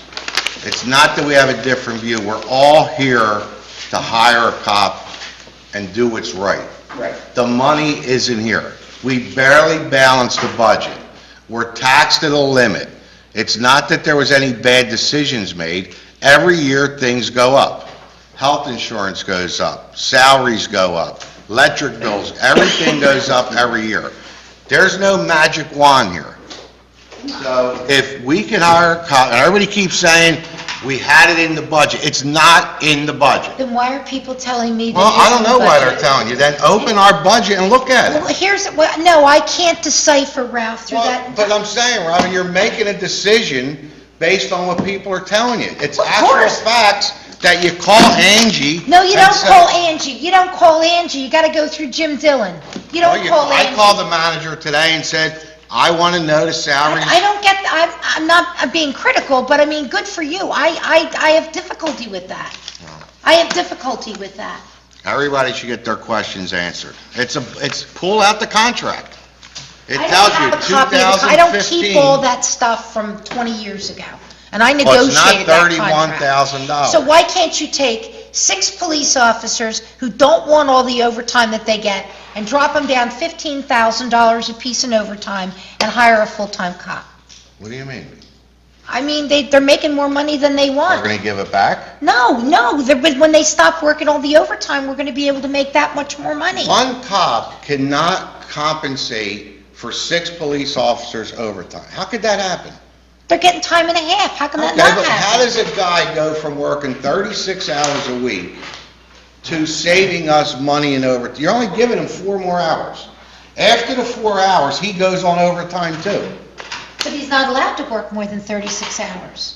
It's not that we have a different view. We're all here to hire a cop and do what's right. Right. The money isn't here. We barely balanced the budget. We're taxed to the limit. It's not that there was any bad decisions made. Every year, things go up. Health insurance goes up, salaries go up, electric bills, everything goes up every year. There's no magic wand here. So if we can hire a cop, and everybody keeps saying, we had it in the budget. It's not in the budget. Then why are people telling me that Well, I it's don't in know the why budget? they're telling you. Then open our budget and look at Well, it. no, I can't decipher, Ralph, through Well, that. but I'm saying, Robin, you're making a decision based on what people are telling you. It's Of actual course. facts that you call Angie. No, you and don't say- call Angie. You don't call Angie. You gotta go through Jim Dillon. You Well, don't call I Angie. called the manager today and said, I want to know the salaries. I don't get, I'm not being critical, but I mean, good for you. I have difficulty with that. I have difficulty with that. Everybody should get their questions answered. It's pull out the contract. It I tells don't you have a copy of it. I don't keep 2015. all that stuff from 20 years ago, and I Well, it's not negotiated that contract. $31,000. So why can't you take 6 police officers who don't want all the overtime that they get and drop them down $15,000 apiece in overtime and hire a full-time cop? What do you mean? I mean, they're making more money than they We're want. going to give it back? No, but when they stop working all the overtime, we're going to be able to make that much more money. One cop cannot compensate for 6 police officers' overtime. How could that happen? They're getting time and a half. How can that Okay, not but how happen? does a guy go from working 36 hours a week to saving us money in overtime? You're only giving him 4 more hours. After the 4 hours, he goes on overtime too. But he's not allowed to work more than 36 hours.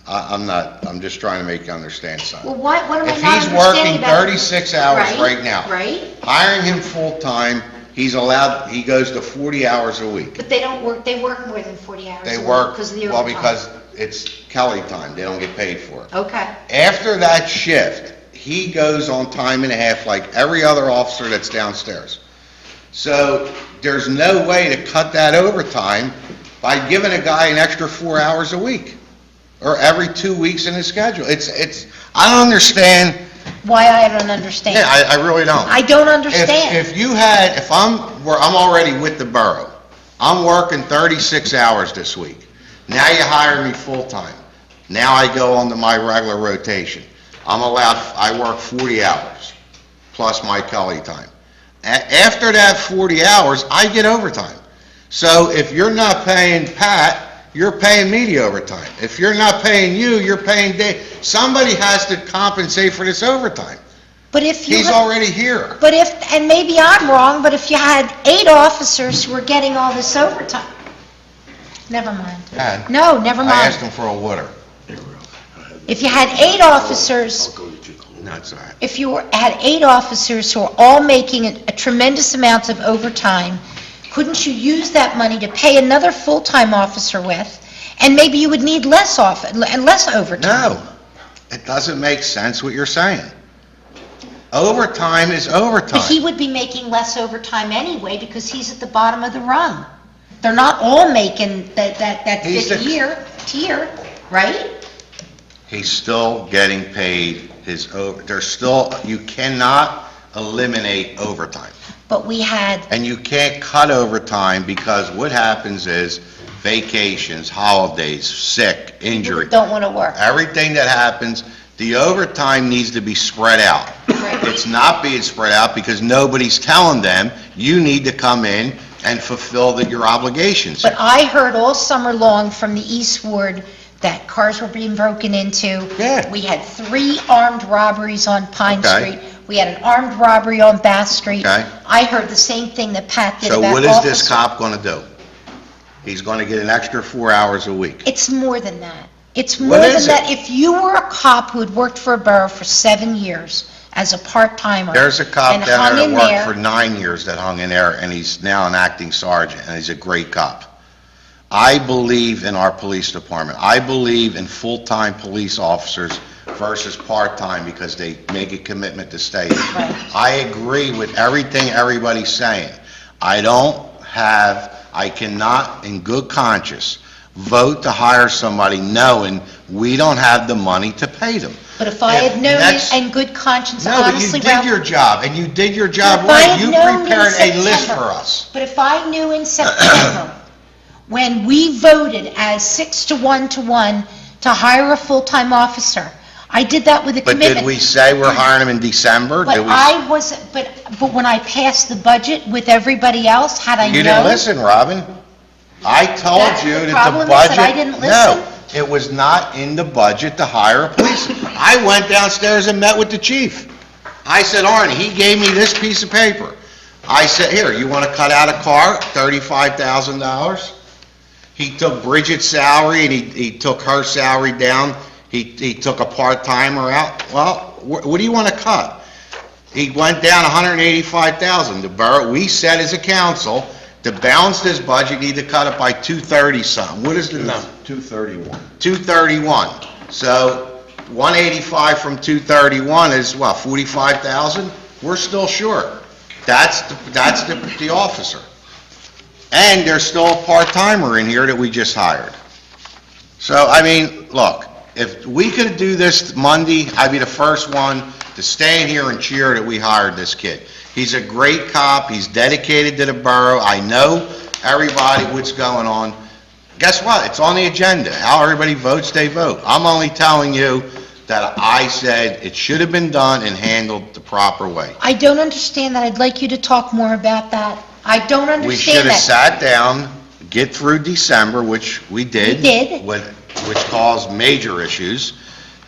I'm just trying to make you understand something. Well, what am I If not he's understanding working about? 36 hours right now, Right, hiring him full-time, he goes to 40 hours a week. but they work more than 40 hours They a week work, because of the well, overtime. because it's Kelly time, they don't get paid for it. Okay, After that shift, he goes on time and a half like every other officer that's downstairs. So there's no way to cut that overtime by giving a guy an extra 4 hours a week, or every 2 weeks in his schedule. I don't understand. why I don't understand. Yeah, I really don't. I don't understand. If I'm already with the borough, I'm working 36 hours this week. Now you hire me full-time. Now I go on to my regular rotation. I work 40 hours, plus my Kelly time. After that 40 hours, I get overtime. So if you're not paying Pat, you're paying me the overtime. If you're not paying you, you're paying Dave. Somebody has to compensate for this overtime. But if you, He's already here. but if, and maybe I'm wrong, but if you had 8 officers who were getting all this overtime, never mind. Pat, No, never I asked mind. him for a water. If you had 8 officers, No, it's all right. if you had 8 officers who are all making a tremendous amounts of overtime, couldn't you use that money to pay another full-time officer with, and maybe you would need less overtime? No, it doesn't make sense what you're saying. Overtime is But he overtime. would be making less overtime anyway because he's at the bottom of the rung. They're not all making that He's the- fifth tier, right? He's still getting paid there's still, you cannot eliminate overtime. But we had, And you can't cut overtime because what happens is vacations, holidays, sick, people injury, that don't want to work. everything that happens, the overtime needs to be spread out. Right. It's not being spread out because nobody's telling them, you need to come in and fulfill your obligations. But I heard all summer long from the East Ward that cars were being broken into. Yeah. We had 3 armed robberies on Pine Okay. Street. We had an armed robbery on Bath Street. Okay. I heard the same thing that Pat did So about what is this officers. cop going to do? He's going to get an extra 4 hours a week. It's more than that. It's What more than is that. it? If you were a cop who had worked for a borough for 7 years as a part-timer. There's a cop and down hung there in that worked there- for 9 years that hung in there, and he's now an acting sergeant, and he's a great cop. I believe in our police department. I believe in full-time police officers versus part-time because they make a commitment to stay. Right. I agree with everything everybody's saying. I cannot, in good conscience, vote to hire somebody knowing we don't have the money to pay them. But if I had known next- it in good conscience, No, but you honestly, did Ralph. your job, and you did your job If I right. had You known in prepared a list September- for us. But if I knew in September, when we voted as 6-1 to 1 to hire a full-time officer, I did that with a But commitment. did we say we're hiring him in December? But Did we? I wasn't, but when I passed the budget with everybody else, had I known... You didn't listen, Robin. I told That's you the that the problem, is budget... that I didn't No, listen? it was not in the budget to hire a policeman. I went downstairs and met with the chief. I said, Arnie, he gave me this piece of paper. I said, here, you want to cut out a car, $35,000? He took Bridget's salary and he took her salary down. He took a part-timer out. Well, what do you want to cut? He went down $185,000. The borough, we said as a council, to balance this budget, you need to cut it by 230 something. What is the number? 231. 231. So 185 from 231 is what, 45,000? We're still short. That's the officer. And there's still a part-timer in here that we just hired. So, I mean, look, if we could do this Monday, I'd be the first one to stand here and cheer that we hired this kid. He's a great cop, he's dedicated to the borough, I know everybody what's going on. Guess what? It's on the agenda. How everybody votes, they vote. I'm only telling you that I said it should have been done and handled the proper way. I don't understand that. I'd like you to talk more about that. I don't We should understand have that. sat down, get through December, which we did. We did. Which caused major issues.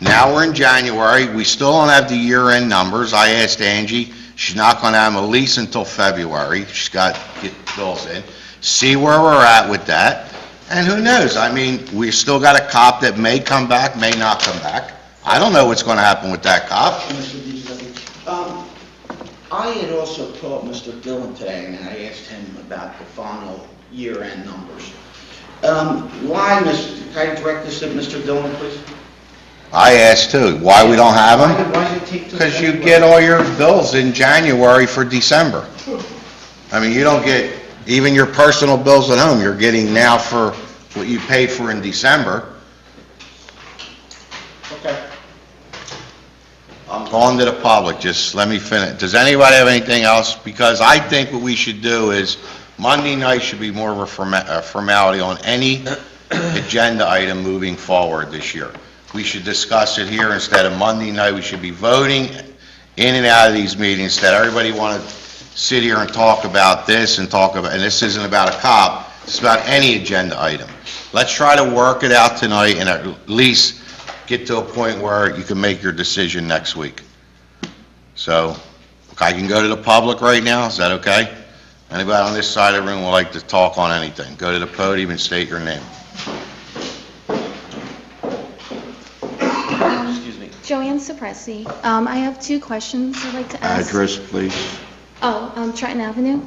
Now we're in January, we still don't have the year-end numbers. I asked Angie, she's not gonna have them at least until February. She's got to get bills in. See where we're at with that. And who knows? I mean, we still got a cop that may come back, may not come back. I don't know what's gonna happen with that cop. Mr. Giuseppe, I had also taught Mr. Dillon today, and I asked him about the final year-end numbers. Why, can I direct this at Mr. Dillon, please? I asked too, why we don't have them? Why does it take till Because you February? get all your bills in January for December. I mean, you don't get, even your personal bills at home, you're getting now for what you paid for in December. Okay. I'm going to the public, just let me finish. Does anybody have anything else? Because I think what we should do is, Monday night should be more of a formality on any agenda item moving forward this year. We should discuss it here instead of Monday night. We should be voting in and out of these meetings, instead everybody want to sit here and talk about this and and this isn't about a cop, it's about any agenda item. Let's try to work it out tonight and at least get to a point where you can make your decision next week. So, I can go to the public right now, is that okay? Anybody on this side of the room would like to talk on anything? Go to the podium and state your name. Excuse me. Joanne Suppressi. I have 2 questions I'd like to ask. Address, please. Trenton Avenue.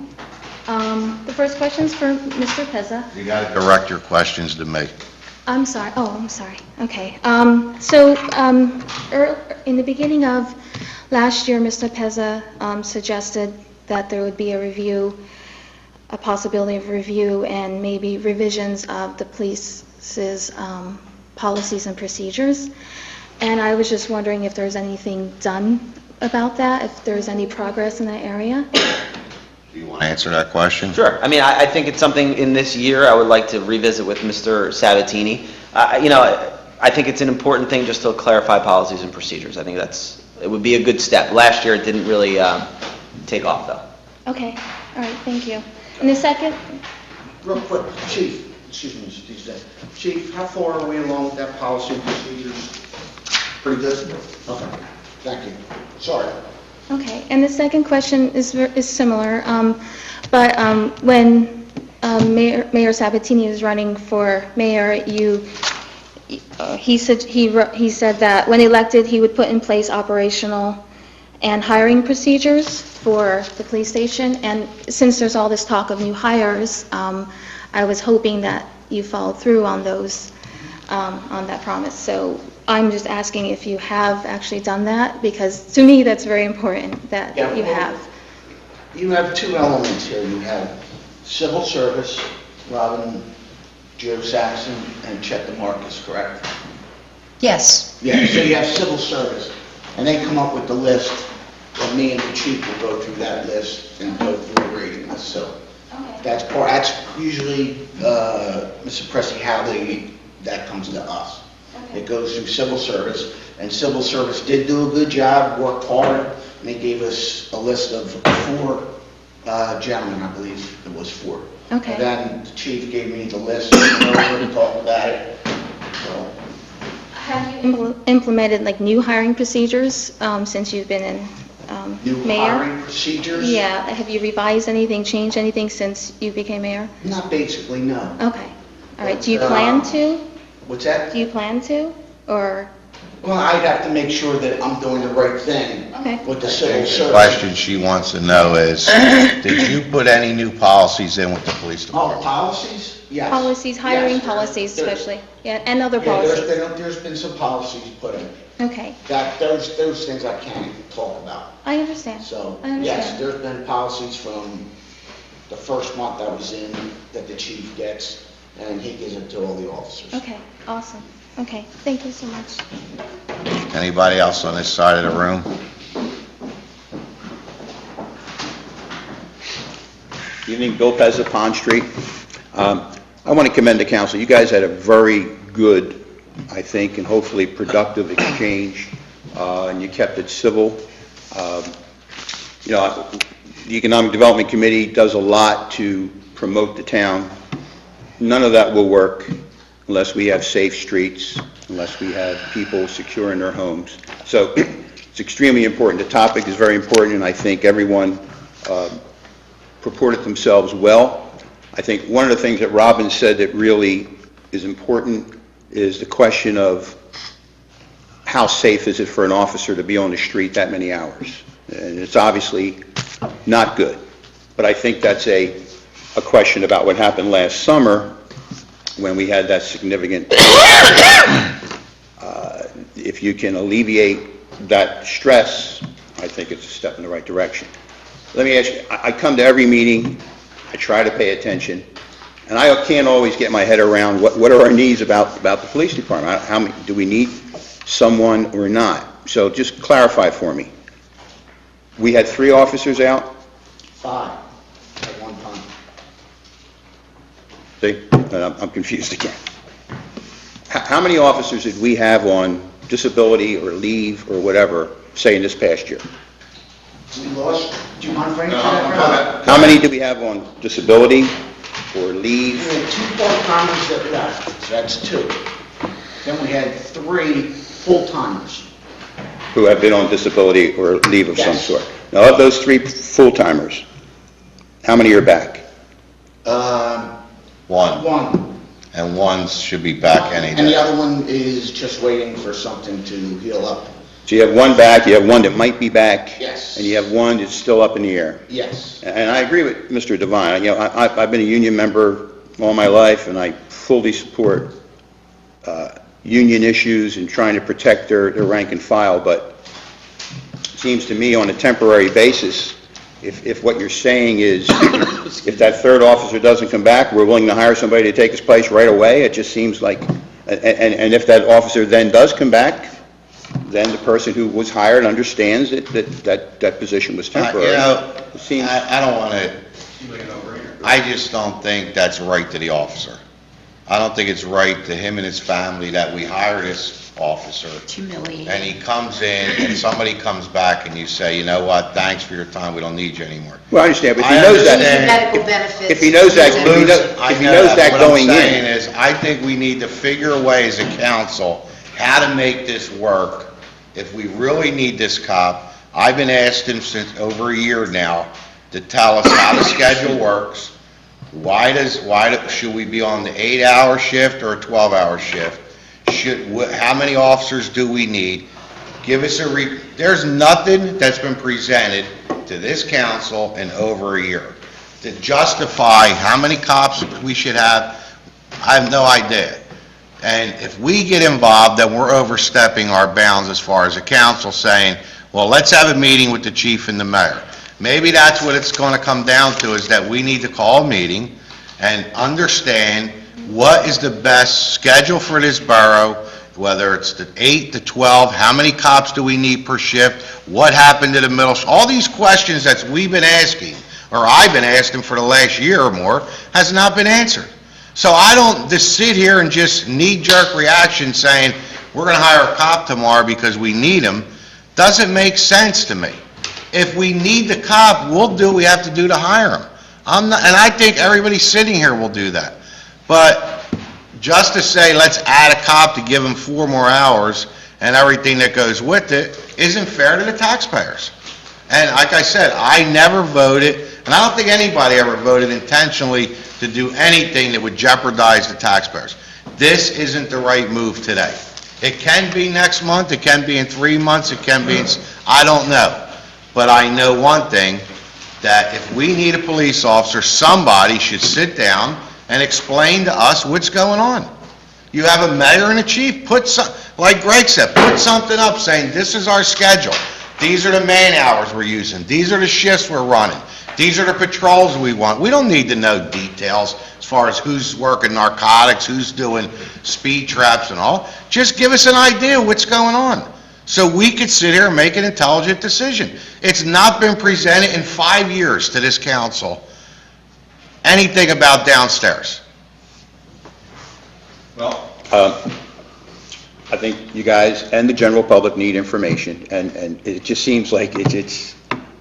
The first question's for Mr. Pezza. You got to direct your questions to me. I'm sorry. Oh, I'm sorry. Okay. In the beginning of Last year, Mr. Pezza suggested that there would be a review, a possibility of review and maybe revisions of the police's policies and procedures. And I was just wondering if there's anything done about that, if there's any progress in that area? Do you want to answer that question? Sure. I mean, I think it's something in this year I would like to revisit with Mr. Sabatini. I think it's an important thing just to clarify policies and procedures. I think it would be a good step. Last year, it didn't really take off, though. Okay, all right, thank you. And the second, Real quick, Chief, excuse me, Mr. Tuesday. Chief, how far are we along with that policy and procedures? Pretty good? Okay, thank you. Sorry. okay, and the second question is similar, but when Mayor Sabatini was running for mayor, he said that when elected, he would put in place operational and hiring procedures for the police station, and since there's all this talk of new hires, I was hoping that you followed through on those, on that promise. So I'm just asking if you have actually done that, because to me, that's very important that Yeah, you well, have. You have two elements here. You have civil service, Robin, Joe Saxon, and Chet DeMarcus, correct? Yes. Yeah, so you have civil service, and they come up with the list, and me and the chief will go through that list and go through the rating list, so. Okay. That's usually, Mr. Pressy, how that comes to us. It goes through civil service, and civil service did do a good job, worked hard, and they gave us a list of 4 gentlemen, I believe it was 4. Okay. And then the chief gave me the list, and we went over and talked about it, so. Have you implemented like new hiring procedures since you've been in New mayor? hiring procedures? Yeah, have you revised anything, changed anything since you became mayor? Not basically, no. Okay, all right, do you plan to? What's that? Do you plan to, or? Well, I'd have to make sure that I'm doing the right thing Okay. with the civil The service. question she wants to know is, did you put any new policies in with the police Oh, department? policies? Yes. Policies, hiring Yes, policies there- especially, yeah, and other Yeah, policies? there's been some policies put in. Okay, Those things I can't even talk about. I understand. So, I yes, understand. there's been policies from the first month I was in that the chief gets, and he gives it to all the officers. Okay, awesome. Okay, thank you so much. Anybody else on this side of the room? Evening, Bill Pezza, Pond Street. I want to commend the council. You guys had a very good, I think, and hopefully productive exchange, and you kept it civil. The Economic Development Committee does a lot to promote the town. None of that will work unless we have safe streets, unless we have people secure in their homes. So it's extremely important. The topic is very important, and I think everyone purported themselves well. I think one of the things that Robin said that really is important is the question of how safe is it for an officer to be on the street that many hours? And it's obviously not good. But I think that's a question about what happened last summer when we had that significant, if you can alleviate that stress, I think it's a step in the right direction. Let me ask you, I come to every meeting, I try to pay attention, and I can't always get my head around what are our needs about the police department. How many, do we need someone or not? So just clarify for me. We had 3 officers out? 5 at one time. See, I'm confused again. How many officers did we have on disability or leave or whatever, say in this past year? We lost, do you mind bringing that? How many do we have on disability or leave? We had 2 part-timers that left, so that's 2. Then we had 3 full-timers. Who have been on disability or leave of some Yes. sort. Now, of those 3 full-timers, how many are back? One. 1. And one should be back any And the day. other one is just waiting for something to heal up. So you have 1 back, you have 1 that might be back. Yes. And you have 1 that's still up in the air. Yes. And I agree with Mr. Devine. I've been a union member all my life, and I fully support union issues and trying to protect their rank and file, but seems to me on a temporary basis, if what you're saying is, if that third officer doesn't come back, we're willing to hire somebody to take his place right away, it just seems like, and if that officer then does come back, then the person who was hired understands that position was temporary. You know, It seems- I don't want to, I just don't think that's right to the officer. I don't think it's right to him and his family that we hire this officer, It's humiliating. and he comes in, and somebody comes back, and you say, you know what, thanks for your time, we don't need you anymore. Well, I understand, but if he I knows that, understand. Medical benefits. if he knows that, I if he know knows that. that going What I'm saying in, is, I think we need to figure a way as a council how to make this work. If we really need this cop, I've been asking him since over a year now to tell us how the schedule works. Should we be on the 8-hour shift or a 12-hour shift? How many officers do we need? Give us there's nothing that's been presented to this council in over a year to justify how many cops we should have. I have no idea. And if we get involved, then we're overstepping our bounds as far as a council saying, well, let's have a meeting with the chief and the mayor. Maybe that's what it's going to come down to, is that we need to call a meeting and understand what is the best schedule for this borough, whether it's the 8 to 12, how many cops do we need per shift, what happened to the middle, all these questions that we've been asking, or I've been asking for the last year or more, has not been answered. So I don't just sit here and just knee-jerk reaction saying, we're going to hire a cop tomorrow because we need him. Doesn't make sense to me. If we need the cop, we'll do what we have to do to hire him. And I think everybody sitting here will do that. But just to say, let's add a cop to give him 4 more hours and everything that goes with it, isn't fair to the taxpayers. And like I said, I never voted, and I don't think anybody ever voted intentionally to do anything that would jeopardize the taxpayers. This isn't the right move today. It can be next month, it can be in 3 months, it can be I don't know. But I know one thing, that if we need a police officer, somebody should sit down and explain to us what's going on. You have a mayor and a chief, like Greg said, put something up saying, this is our schedule. These are the man hours we're using. These are the shifts we're running. These are the patrols we want. We don't need to know details as far as who's working narcotics, who's doing speed traps and all. Just give us an idea of what's going on, so we could sit here and make an intelligent decision. It's not been presented in 5 years to this council, anything about downstairs. well, I think you guys and the general public need information, and it just seems like it's,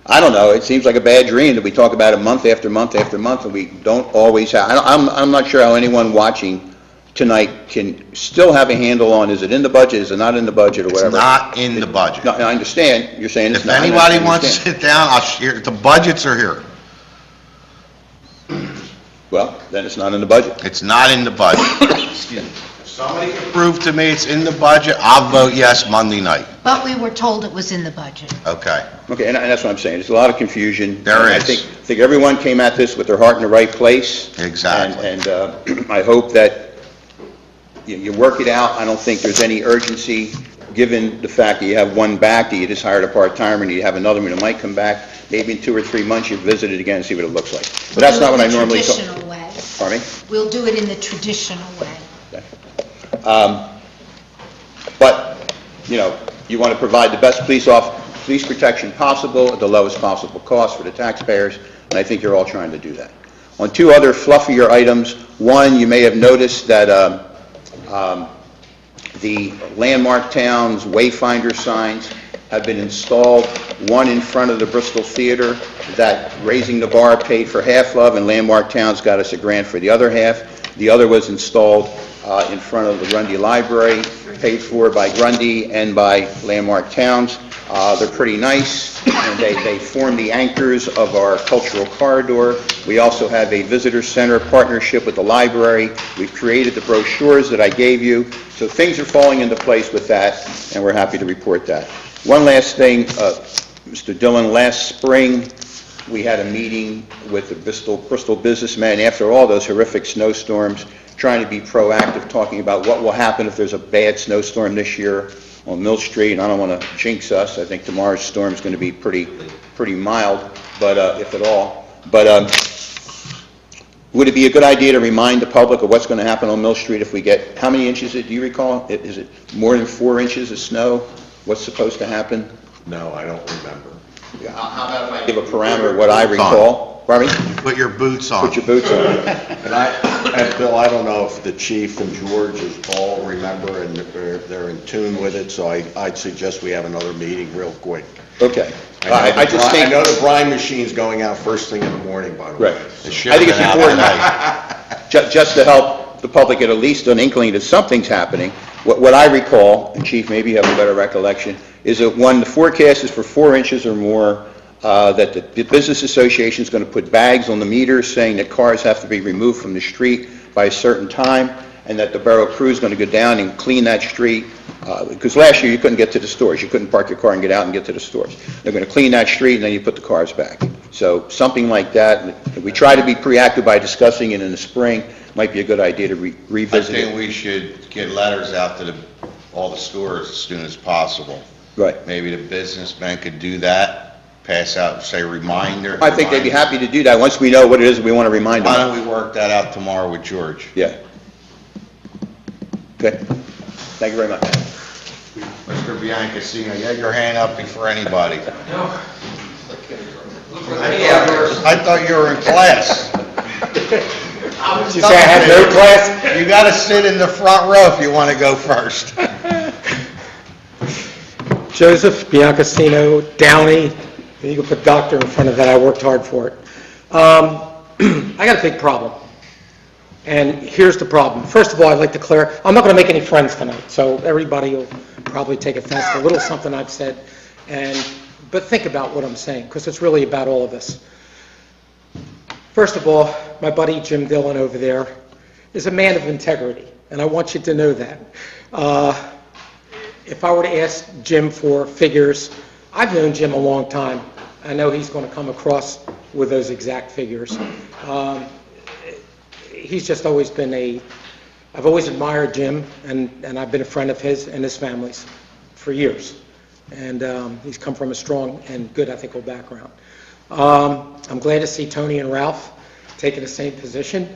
I don't know, it seems like a bad dream that we talk about it month after month after month, and we don't always have, I'm not sure how anyone watching tonight can still have a handle on, is it in the budget, is it not in the budget, or It's whatever. not in the budget. No, I understand, you're saying it's If not. anybody wants to sit down, I'll share, the budgets are here. Well, then it's not in the budget. It's not in the budget. Excuse me. If somebody can prove to me it's in the budget, I'll vote yes Monday night. But we were told it was in the budget. Okay. Okay, and that's what I'm saying, there's a lot of confusion. There And is. I think everyone came at this with their heart in the right place. Exactly. And I hope that you work it out. I don't think there's any urgency, given the fact that you have one back, that you just hired a part-timer, and you have another one that might come back. Maybe in 2 or 3 months, you visit it again and see what it looks like. But that's not what I normally We'll do talk. it in the traditional way. Pardon me? We'll do it in the traditional way. But, you want to provide the best police protection possible at the lowest possible cost for the taxpayers, and I think you're all trying to do that. On 2 other fluffier items, one, you may have noticed that the Landmark Towns Wayfinder signs have been installed, one in front of the Bristol Theater that Raising the Bar paid for half of, and Landmark Towns got us a grant for the other half. The other was installed in front of the Grundy Library, paid for by Grundy and by Landmark Towns. They're pretty nice, and they form the anchors of our cultural corridor. We also have a visitor center partnership with the library. We've created the brochures that I gave you, so things are falling into place with that, and we're happy to report that. One last thing, Mr. Dillon, last spring, we had a meeting with the Bristol businessmen after all those horrific snowstorms, trying to be proactive, talking about what will happen if there's a bad snowstorm this year, on Mill Street, and I don't want to jinx us. I think tomorrow's storm is going to be pretty mild, but, if at all. But would it be a good idea to remind the public of what's going to happen on Mill Street if we get, how many inches, do you recall? Is it more than 4 inches of snow? What's supposed to happen? No, I don't remember. How about if I give a parameter of what I recall? Pardon me? Put your boots on. Put your boots on. And Bill, I don't know if the chief and George all remember and they're in tune with it, so I'd suggest we have another meeting real quick. Okay. I just think... I know the brine machine's going out first thing in the morning, by the way. Right. It should I think have it's been out important, tonight. just to help the public get at least an inkling that something's happening. What I recall, and Chief, maybe you have a better recollection, is that when the forecast is for 4 inches or more, that the business association is going to put bags on the meters saying that cars have to be removed from the street by a certain time, and that the borough crew is going to go down and clean that street, because last year you couldn't get to the stores. You couldn't park your car and get out and get to the stores. They're going to clean that street, and then you put the cars back. So something like that. We try to be proactive by discussing it in the spring. Might be a good idea to I revisit think it. we should get letters out to all the stores as soon as possible. Right. Maybe the businessmen could do that, pass out, say, reminder. I think they'd be happy to do that once we know what it is we want to remind them Why of. don't we work that out tomorrow with George? Yeah. Okay. Thank you very much. Mr. Biancassino, you had your hand up before anybody. No. I thought you were in class. You say I have no class? You gotta sit in the front row if you wanna go first. Joseph Biancassino, Downey, you can put doctor in front of that, I worked hard for it. I got a big problem, and here's the problem. First of all, I'd like to clear, I'm not going to make any friends tonight, so everybody will probably take offense to a little something I've said, but think about what I'm saying, because it's really about all of us. First of all, my buddy Jim Dillon over there is a man of integrity, and I want you to know that. If I were to ask Jim for figures, I've known Jim a long time. I know he's going to come across with those exact figures. He's just always been I've always admired Jim, and I've been a friend of his and his family's for years. And he's come from a strong and good ethical background. I'm glad to see Tony and Ralph taking the same position.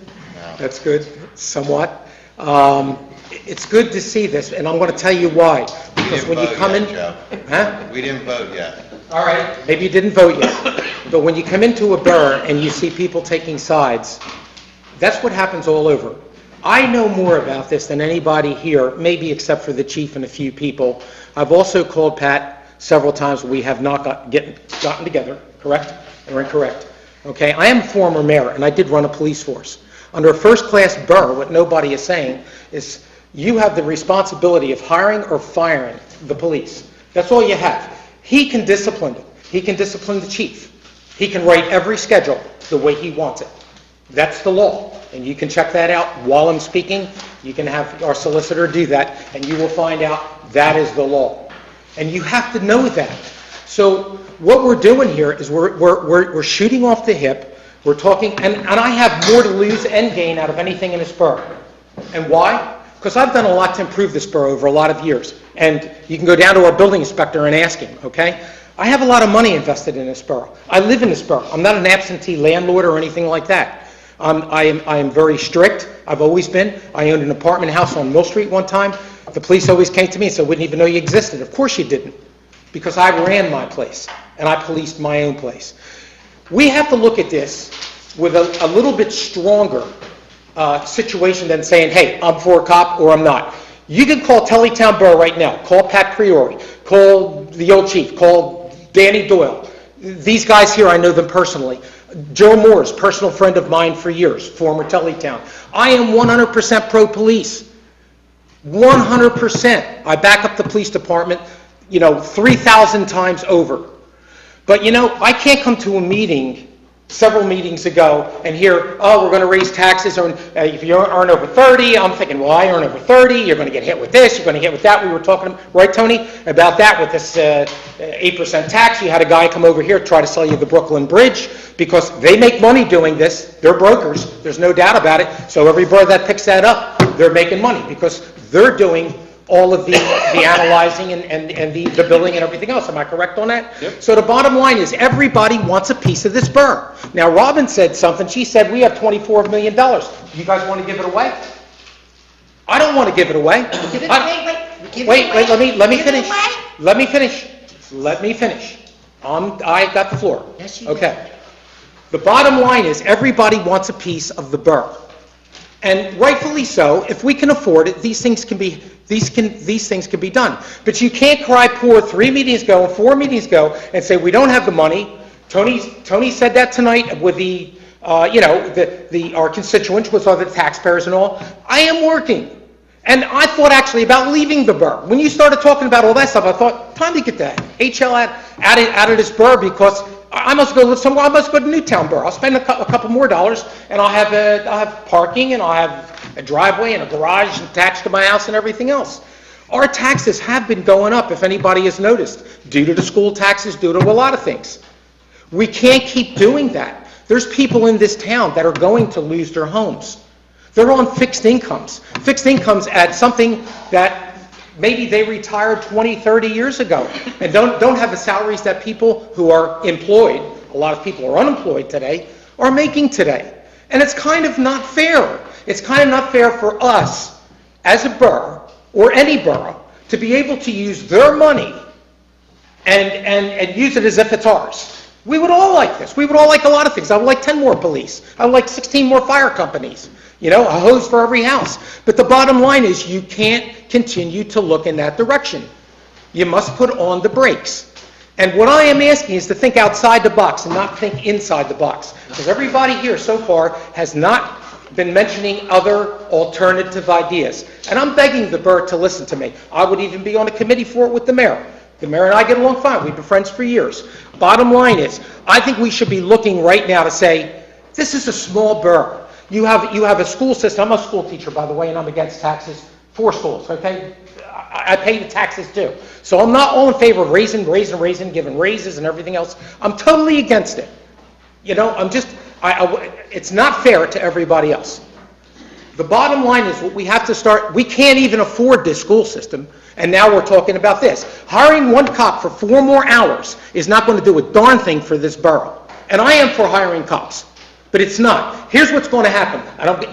That's good, somewhat. It's good to see this, and I'm going to tell you why. Because when you come in... Huh? We didn't vote yet. All right, maybe you didn't vote yet, but when you come into a borough and you see people taking sides, that's what happens all over. I know more about this than anybody here, maybe except for the chief and a few people. I've also called Pat several times. We have not gotten together, correct or incorrect? Okay, I am a former mayor, and I did run a police force. Under a first-class borough, what nobody is saying is you have the responsibility of hiring or firing the police. That's all you have. He can discipline them. He can discipline the chief. He can write every schedule the way he wants it. That's the law, and you can check that out while I'm speaking. You can have our solicitor do that, and you will find out that is the law. And you have to know that. So what we're doing here is we're shooting off the hip. We're talking, and I have more to lose and gain out of anything in this borough. And why? Because I've done a lot to improve this borough over a lot of years. And you can go down to our building inspector and ask him, okay? I have a lot of money invested in this borough. I live in this borough. I'm not an absentee landlord or anything like that. I am very strict. I've always been. I owned an apartment house on Mill Street one time. The police always came to me and said, wouldn't even know you existed. Of course you didn't. Because I ran my place, and I policed my own place. We have to look at this with a little bit stronger situation than saying, hey, I'm for a cop or I'm not. You can call Tullytown Borough right now. Call Pat Priori. Call the old chief. Call Danny Doyle. These guys here, I know them personally. Joe Moore's personal friend of mine for years, former Tullytown. I am 100% pro-police. 100%. I back up the police department, 3,000 times over. But, I can't come to a meeting several meetings ago and hear, oh, we're going to raise taxes, or if you earn over 30, I'm thinking, well, I earn over 30, you're going to get hit with this, you're going to get hit with that. We were talking, right, Tony, about that with this 8% tax. You had a guy come over here try to sell you the Brooklyn Bridge because they make money doing this. They're brokers. There's no doubt about it. So every borough that picks that up, they're making money because they're doing all of the analyzing and the billing and everything else. Am I correct on that? Yep. So the bottom line is, everybody wants a piece of this borough. Now, Robin said something. She said, we have $24 million. You guys want to give it away? I don't want to give it away. Give it I- away, give it Wait, away. let me Give it finish. away. Let me finish. I got the floor. Yes, you do. Okay. The bottom line is, everybody wants a piece of the borough. And rightfully so, if we can afford it, these things can be done. But you can't cry poor 3 meetings ago and 4 meetings ago and say, we don't have the money. Tony said that tonight with our constituents, with other taxpayers and all. I am working. And I thought actually about leaving the borough. When you started talking about all that stuff, I thought, time to get the HL out of this borough, because I must go live somewhere. I must go to Newtown Borough. I'll spend a couple more dollars, and I'll have parking, and I'll have a driveway and a garage attached to my house and everything else. Our taxes have been going up, if anybody has noticed, due to the school taxes, due to a lot of things. We can't keep doing that. There's people in this town that are going to lose their homes. They're on fixed incomes at something that maybe they retired 20, 30 years ago, and don't have the salaries that people who are employed, a lot of people are unemployed today, are making today. And it's kind of not fair. It's kind of not fair for us, as a borough, or any borough, to be able to use their money and use it as if it's ours. We would all like this. We would all like a lot of things. I would like 10 more police. I would like 16 more fire companies. A hose for every house. But the bottom line is, you can't continue to look in that direction. You must put on the brakes. And what I am asking is to think outside the box and not think inside the box. Because everybody here so far has not been mentioning other alternative ideas. And I'm begging the borough to listen to me. I would even be on a committee for it with the mayor. The mayor and I get along fine. We've been friends for years. Bottom line is, I think we should be looking right now to say, this is a small borough. You have a school system. I'm a school teacher, by the way, and I'm against taxes for schools, okay? I pay the taxes too. So I'm not all in favor of raising, giving raises and everything else. I'm totally against it. It's not fair to everybody else. The bottom line is, what we have to start, we can't even afford this school system, and now we're talking about this. Hiring one cop for 4 more hours is not going to do a darn thing for this borough. And I am for hiring cops. But it's not. Here's what's going to happen.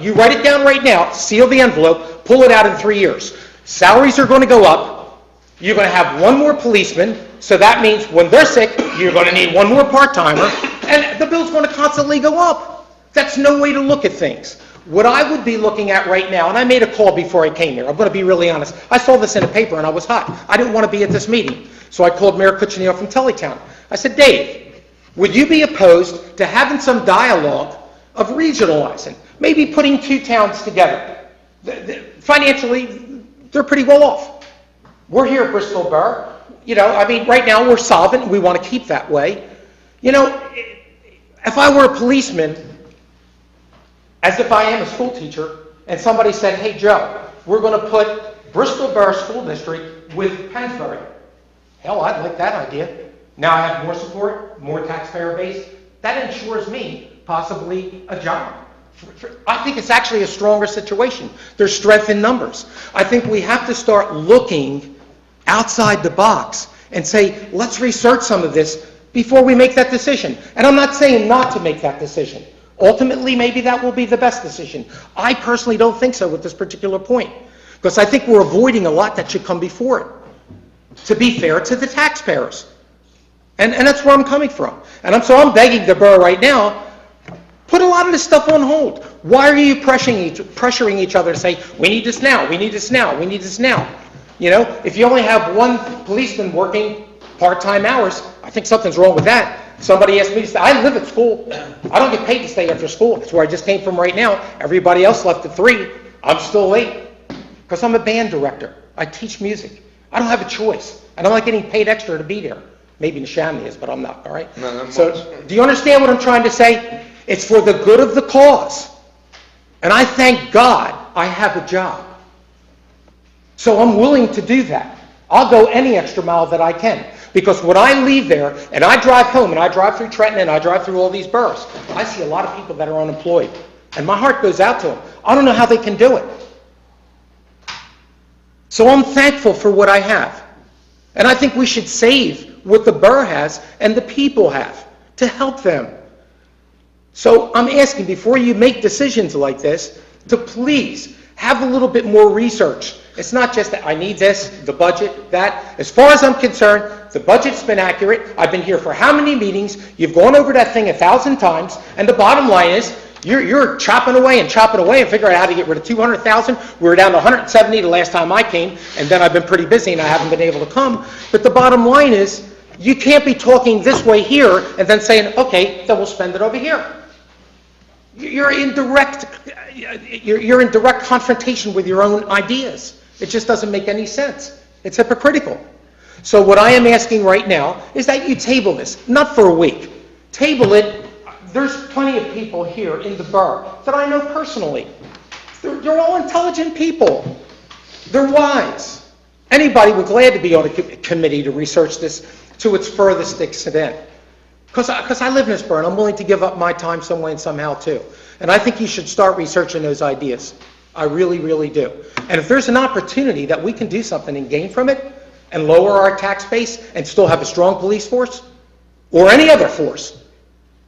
You write it down right now, seal the envelope, pull it out in 3 years. Salaries are going to go up. You're going to have 1 more policeman, so that means when they're sick, you're going to need 1 more part-timer, and the bill's going to constantly go up. That's no way to look at things. What I would be looking at right now, and I made a call before I came here, I'm going to be really honest. I saw this in a paper and I was hot. I didn't want to be at this meeting. So I called Mayor Cuccinello from Teletown. I said, Dave, would you be opposed to having some dialogue of regionalizing, maybe putting 2 towns together? Financially, they're pretty well off. We're here at Bristol Borough. Right now we're solvent, and we want to keep that way. If I were a policeman, as if I am a school teacher, and somebody said, hey, Joe, we're going to put Bristol Borough School District with Pennsbury. Hell, I'd like that idea. Now I have more support, more taxpayer base. That ensures me possibly a job. I think it's actually a stronger situation. There's strength in numbers. I think we have to start looking outside the box and say, let's research some of this before we make that decision. And I'm not saying not to make that decision. Ultimately, maybe that will be the best decision. I personally don't think so at this particular point, because I think we're avoiding a lot that should come before it, to be fair to the taxpayers. And that's where I'm coming from. And so I'm begging the borough right now, put a lot of this stuff on hold. Why are you pressuring each other to say, we need this now, we need this now, we need this now? If you only have 1 policeman working part-time hours, I think something's wrong with that. Somebody asked me to stay. I live at school. I don't get paid to stay after school. That's where I just came from right now. Everybody else left at 3. I'm still late because I'm a band director. I teach music. I don't have a choice. I don't like getting paid extra to be there. Maybe Nishami is, but I'm not, all right? So do you understand what I'm trying to say? It's for the good of the cause. And I thank God I have a job. So I'm willing to do that. I'll go any extra mile that I can. Because when I leave there, and I drive home, and I drive through Trenton, and I drive through all these boroughs, I see a lot of people that are unemployed. And my heart goes out to them. I don't know how they can do it. So I'm thankful for what I have. And I think we should save what the borough has and the people have to help them. So I'm asking, before you make decisions like this, to please have a little bit more research. It's not just that I need this, the budget, that. As far as I'm concerned, the budget's been accurate. I've been here for how many meetings? You've gone over that thing 1,000 times, and the bottom line is, you're chopping away and figuring out how to get rid of 200,000. We were down to 170 the last time I came, and then I've been pretty busy and I haven't been able to come. But the bottom line is, you can't be talking this way here and then saying, okay, then we'll spend it over here. You're in direct confrontation with your own ideas. It just doesn't make any sense. It's hypocritical. So what I am asking right now is that you table this, not for a week. Table it. There's plenty of people here in the borough that I know personally. They're all intelligent people. They're wise. Anybody would glad to be on a committee to research this to its furthest extent. Because I live in this borough, and I'm willing to give up my time some way and somehow too. And I think you should start researching those ideas. I really, really do. And if there's an opportunity that we can do something and gain from it, and lower our tax base, and still have a strong police force, or any other force,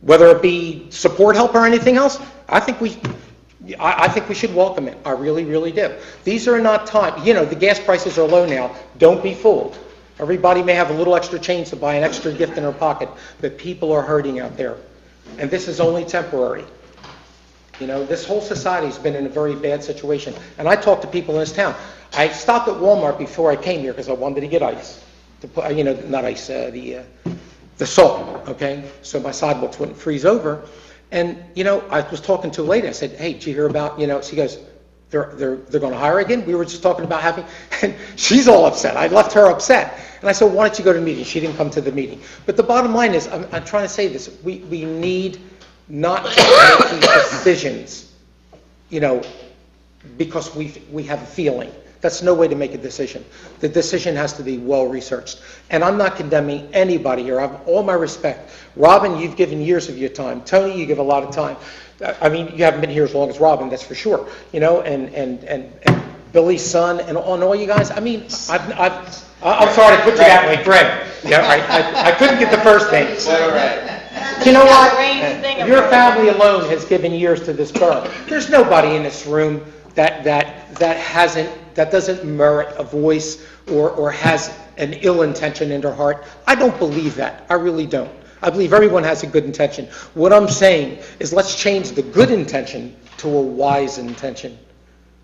whether it be support help or anything else, I think we should welcome it. I really, really do. These are not time. The gas prices are low now. Don't be fooled. Everybody may have a little extra change to buy an extra gift in their pocket, but people are hurting out there. And this is only temporary. This whole society's been in a very bad situation. And I talk to people in this town. I stopped at Walmart before I came here because I wanted to get ice. To put, not ice, the salt, okay? So my sidewalks wouldn't freeze over. And, I was talking to a lady. I said, hey, did you hear about, she goes, they're going to hire again? We were just talking about having, and she's all upset. I left her upset. And I said, why don't you go to the meeting? She didn't come to the meeting. But the bottom line is, I'm trying to say this, we need not to make these decisions, because we have a feeling. That's no way to make a decision. The decision has to be well-researched. And I'm not condemning anybody here. I have all my respect. Robin, you've given years of your time. Tony, you give a lot of time. I mean, you haven't been here as long as Robin, that's for sure. And Billy's son and all you guys. I mean, I'm sorry to put you that way, Fred. Yeah, I couldn't get the first name. All right. You know what? Your family alone has given years to this borough. There's nobody in this room that doesn't merit a voice or has an ill intention in their heart. I don't believe that. I really don't. I believe everyone has a good intention. What I'm saying is, let's change the good intention to a wise intention.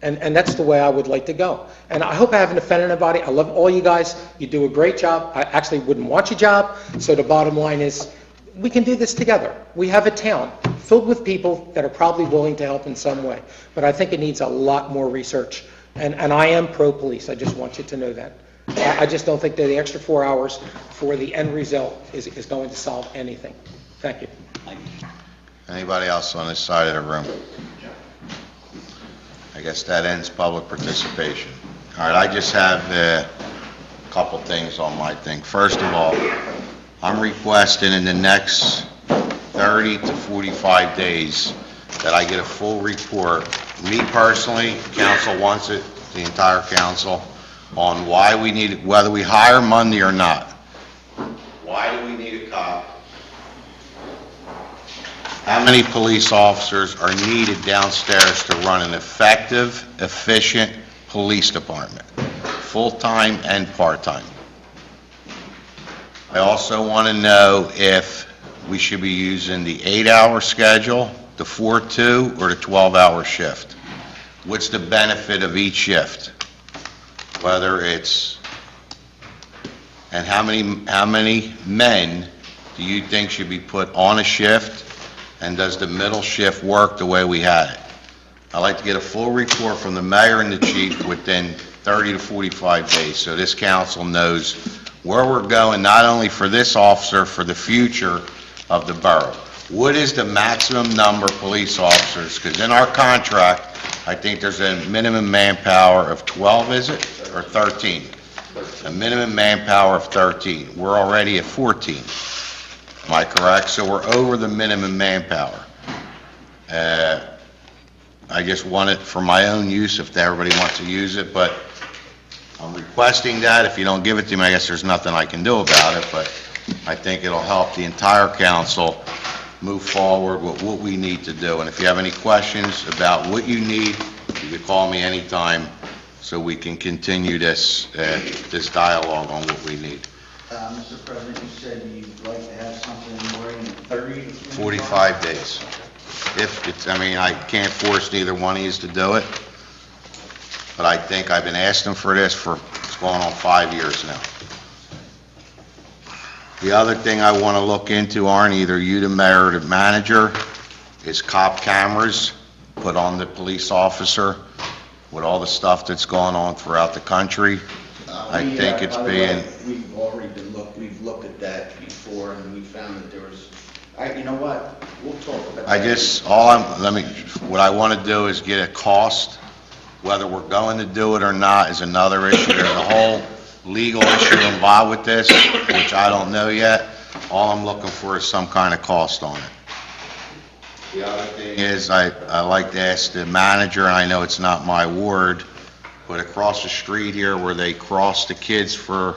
And that's the way I would like to go. And I hope I haven't offended anybody. I love all you guys. You do a great job. I actually wouldn't want your job. So the bottom line is, we can do this together. We have a town filled with people that are probably willing to help in some way. But I think it needs a lot more research. And I am pro-police. I just want you to know that. I just don't think that the extra 4 hours for the end result is going to solve anything. Thank you. Anybody else on this side of the room? I guess that ends public participation. All right, I just have a couple things on my thing. First of all, I'm requesting in the next 30 to 45 days that I get a full report, me personally, council wants it, the entire council, on why we need it, whether we hire Monday or not. Why do we need a cop? How many police officers are needed downstairs to run an effective, efficient police department, full-time and part-time? I also want to know if we should be using the 8-hour schedule, the 4-2, or the 12-hour shift. What's the benefit of each shift? Whether it's, and how many men do you think should be put on a shift? And does the middle shift work the way we had it? I'd like to get a full report from the mayor and the chief within 30 to 45 days, so this council knows where we're going, not only for this officer, for the future of the borough. What is the maximum number of police officers? Because in our contract, I think there's a minimum manpower of 12, is it? Or 13? A minimum manpower of 13. We're already at 14. Am I correct? So we're over the minimum manpower. I just want it for my own use if everybody wants to use it, but I'm requesting that. If you don't give it to me, I guess there's nothing I can do about it, but I think it'll help the entire council move forward with what we need to do. And if you have any questions about what you need, you can call me anytime so we can continue this dialogue on what we need. Mr. President, you said you'd like to have something more than 30 to 45 days. If it's, I mean, I can't force neither one of you to do it, but I think I've been asking for this for, it's going on 5 years now. The other thing I want to look into, Arnie, either you, the mayor, or the manager, is cop cameras put on the police officer with all the stuff that's going on throughout the country. I think it's being... We've already we've looked at that before, and we found that there was, you know what, we'll talk about that. I just, what I want to do is get a cost, whether we're going to do it or not is another issue. There's a whole legal issue involved with this, which I don't know yet. All I'm looking for is some kind of cost on it. The other thing is, I like to ask the manager, and I know it's not my ward, but across the street here where they cross the kids for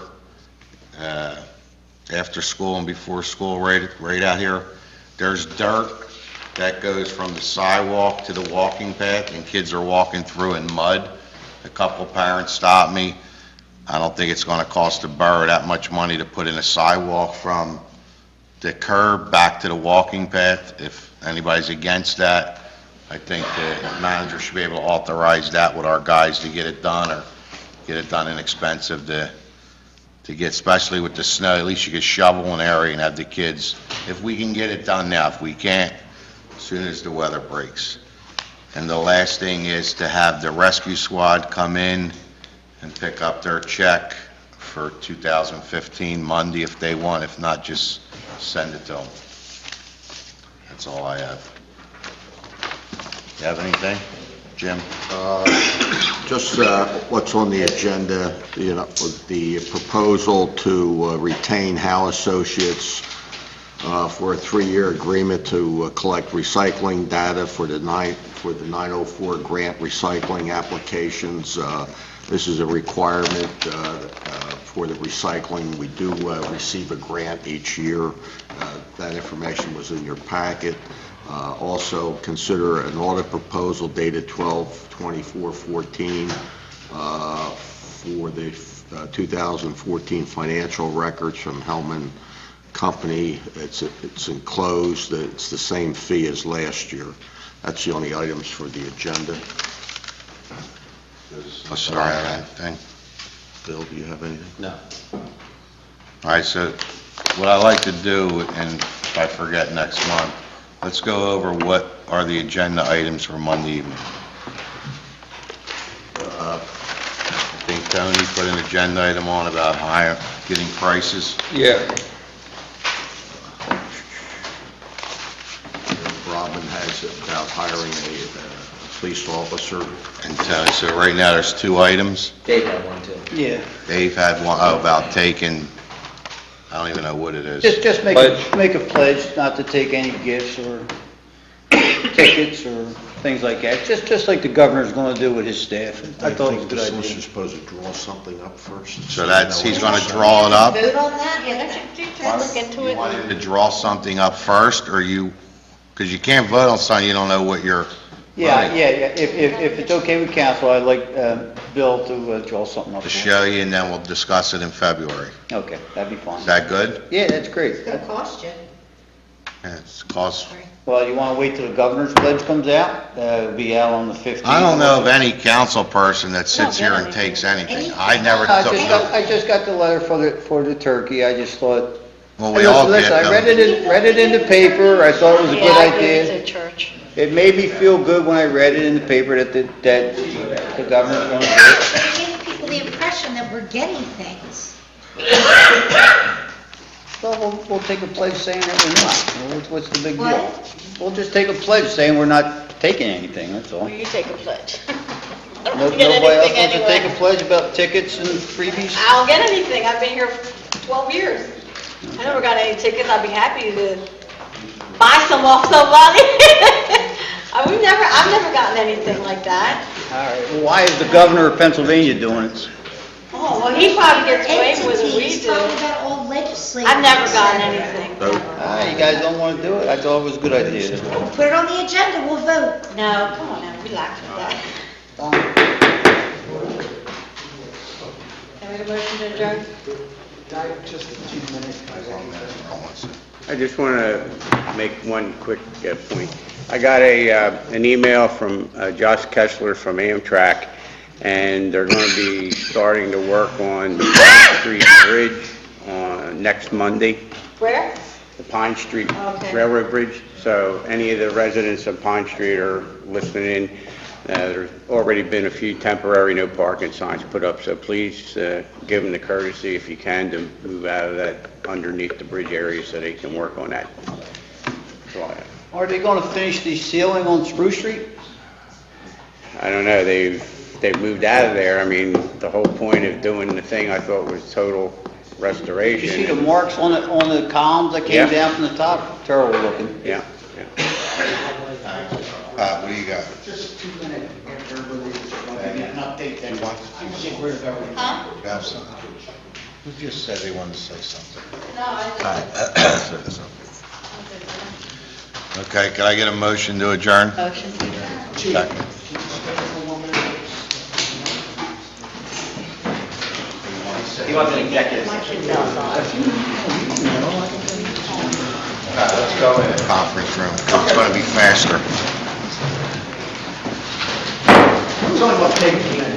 after school and before school, right out here, there's dirt that goes from the sidewalk to the walking path, and kids are walking through in mud. A couple parents stopped me. I don't think it's going to cost the borough that much money to put in a sidewalk from the curb back to the walking path. If anybody's against that, I think the manager should be able to authorize that with our guys to get it done, or get it done inexpensive to get, especially with the snow. At least you could shovel an area and have the kids, if we can get it done now. If we can't, as soon as the weather breaks. And the last thing is to have the rescue squad come in and pick up their check for 2015 Monday if they want. If not, just send it to them. That's all I have. You have anything, Jim? Just what's on the agenda, you know, the proposal to retain Howe Associates for a 3-year agreement to collect recycling data for the 904 grant recycling applications. This is a requirement for the recycling. We do receive a grant each year. That information was in your packet. Also, consider an audit proposal dated 12/24/14 for the 2014 financial records from Hellman Company. It's enclosed. It's the same fee as last year. That's the only items for the agenda. Let's start with anything. Bill, do you have anything? No. All right, so what I like to do, and if I forget next month, let's go over what are the agenda items for Monday evening. I think Tony put an agenda item on about getting prices. Yeah. Robin has about hiring a police officer. And Tony, so right now there's 2 items. Dave had one too. Yeah, Dave had one, about taking, I don't even know what it is. just make a pledge not to take any gifts or tickets or things like that, just like the governor's going to do with his staff. I thought it was a good The idea. solicitor's supposed to draw something up first. So he's going to draw it up? Vote on that? Yeah, don't you look into You it? want him to draw something up first, or because you can't vote on something you don't know what you're Yeah, voting. if it's okay with council, I'd like Bill to draw something up. To for us. show you, and then we'll discuss it in February. Okay, that'd be fine. Is that good? Yeah, that's great. It's gonna cost you. Yeah, it's cost. Well, you want to wait till the governor's pledge comes out? It'll be out on the 15th. I don't know of any council person that sits here and takes anything. I never took no. I just got the letter for the turkey, I just thought... Well, we all Listen, get I read them. it in the paper, I thought it was a Yeah, good I agree, idea. it's a church. It made me feel good when I read it in the paper that the governor's going to do it. It gives people the impression that we're getting things. Well, we'll take a pledge saying that we're not. Well, what's the big deal? What? We'll just take a pledge saying we're not taking anything, that's all. Will you take a pledge? I don't No- get Nobody else anything wants to take a anyway. pledge about tickets and freebies? I don't get anything, I've been here 12 years. I never got any tickets, I'd be happy to buy some off somebody. I've never gotten anything like that. All right, well, why is the governor of Pennsylvania doing it? Well, Well, he probably gets away with it, we entities, do. talking about all legislative. I've never gotten anything. You guys don't want to do it? I thought it was a good idea. We'll put it on the agenda, we'll vote. No, come on now, relax with that. Can we get a motion to adjourn? I just want to make one quick point. I got an email from Josh Kessler from Amtrak, and they're going to be starting to work on the Pine Street Bridge next Monday, Where? the Pine Street Okay. Railroad Bridge. So any of the residents of Pine Street are listening in. There's already been a few temporary no parking signs put up, so please give them the courtesy, if you can, to move out of that underneath the bridge area so they can work on that. That's all I have. Are they going to finish the ceiling on Spruce Street? I don't know, they've moved out of there. I mean, the whole point of doing the thing I thought was total restoration. You see the marks on the columns that came Yeah. down from the top? Terrible looking. Yeah. Pat, what do you got? Just 2 minutes after everybody leaves, I'll give you an update then. I think we're very... Huh? You have something? Who just said they wanted to say something? No, I Okay, can I get a motion to adjourn? Motion to adjourn. Second. He wants an executive. Let's go in the conference room, 'cause it's going to be faster. It's only about 10 minutes.